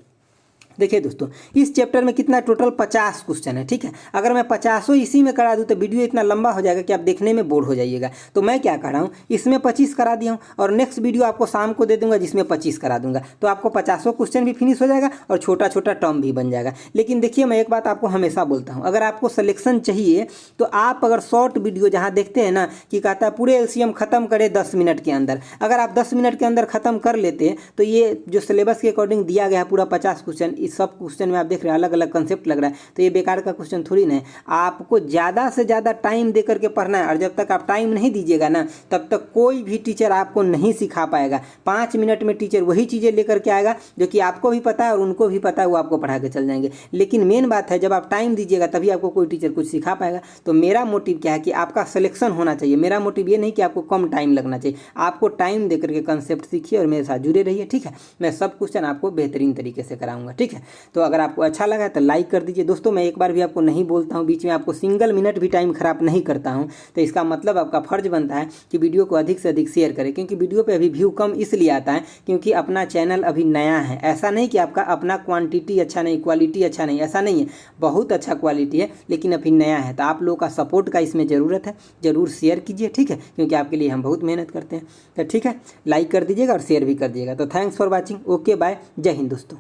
देखिए दोस्तों, इस चैप्टर में कितना टोटल 50 क्वेश्चन है। ठीक है, अगर मैं 50 इसी में करा दूं तो वीडियो इतना लंबा हो जाएगा कि आप देखने में बोर हो जाइएगा। तो मैं क्या कर रहा हूं, इसमें 25 करा दिया हूं, और नेक्स्ट वीडियो आपको शाम को दे दूंगा जिसमें 25 करा दूंगा। तो आपको 50 क्वेश्चन भी फिनिश हो जाएगा और छोटा छोटा टर्म भी बन जाएगा। लेकिन देखिए मैं एक बात आपको हमेशा बोलता हूँ, अगर आपको सिलेक्शन चाहिए तो आप अगर शॉर्ट वीडियो जहाँ देखते हैं ना कि कहता है पूरे LCM खत्म करे 10 मिनट के अंदर, अगर आप 10 मिनट के अंदर खत्म कर लेते हैं तो ये जो सिलेबस के अकॉर्डिंग दिया गया है पूरा 50 क्वेश्चन, इस सब क्वेश्चन में आप देख रहे हैं अलग अलग कंसेप्ट लग रहा है, तो ये बेकार का क्वेश्चन थोड़ी ना है। आपको ज़्यादा से ज़्यादा टाइम दे करके पढ़ना है, और जब तक आप टाइम नहीं दीजिएगा ना तब तक कोई भी टीचर आपको नहीं सिखा पाएगा। 5 मिनट में टीचर वही चीज़ें लेकर के आएगा जो कि आपको भी पता है और उनको भी पता है, वो आपको पढ़ा के चल जाएंगे। लेकिन मेन बात है जब आप टाइम दीजिएगा तभी आपको कोई टीचर कुछ सिखा पाएगा। तो मेरा मोटिव क्या है कि आपका सिलेक्शन होना चाहिए। मेरा मोटिव ये नहीं कि आपको कम टाइम लगना चाहिए, आपको टाइम दे करके कंसेप्ट सीखिए और मेरे साथ जुड़े रहिए। ठीक है, मैं सब क्वेश्चन आपको बेहतरीन तरीके से कराऊंगा। ठीक है, तो अगर आपको अच्छा लगा तो लाइक कर दीजिए। दोस्तों मैं एक बार भी आपको नहीं बोलता हूँ, बीच में आपको सिंगल मिनट भी टाइम खराब नहीं करता हूँ, तो इसका मतलब आपका फर्ज बनता है कि वीडियो को अधिक से अधिक शेयर करें, क्योंकि वीडियो पे अभी व्यू कम इसलिए आता है क्योंकि अपना चैनल अभी नया है। ऐसा नहीं कि आपका अपना क्वांटिटी अच्छा नहीं, क्वालिटी अच्छा नहीं, ऐसा नहीं है, बहुत अच्छा क्वालिटी है, लेकिन अभी नया है। तो आप लोगों का सपोर्ट का इसमें ज़रूरत है, ज़रूर शेयर कीजिए। ठीक है, क्योंकि आपके लिए हम बहुत मेहनत करते हैं। तो ठीक है, लाइक कर दीजिएगा और शेयर भी कर दीजिएगा। तो thanks for watching, okay bye, जय हिंद दोस्तों।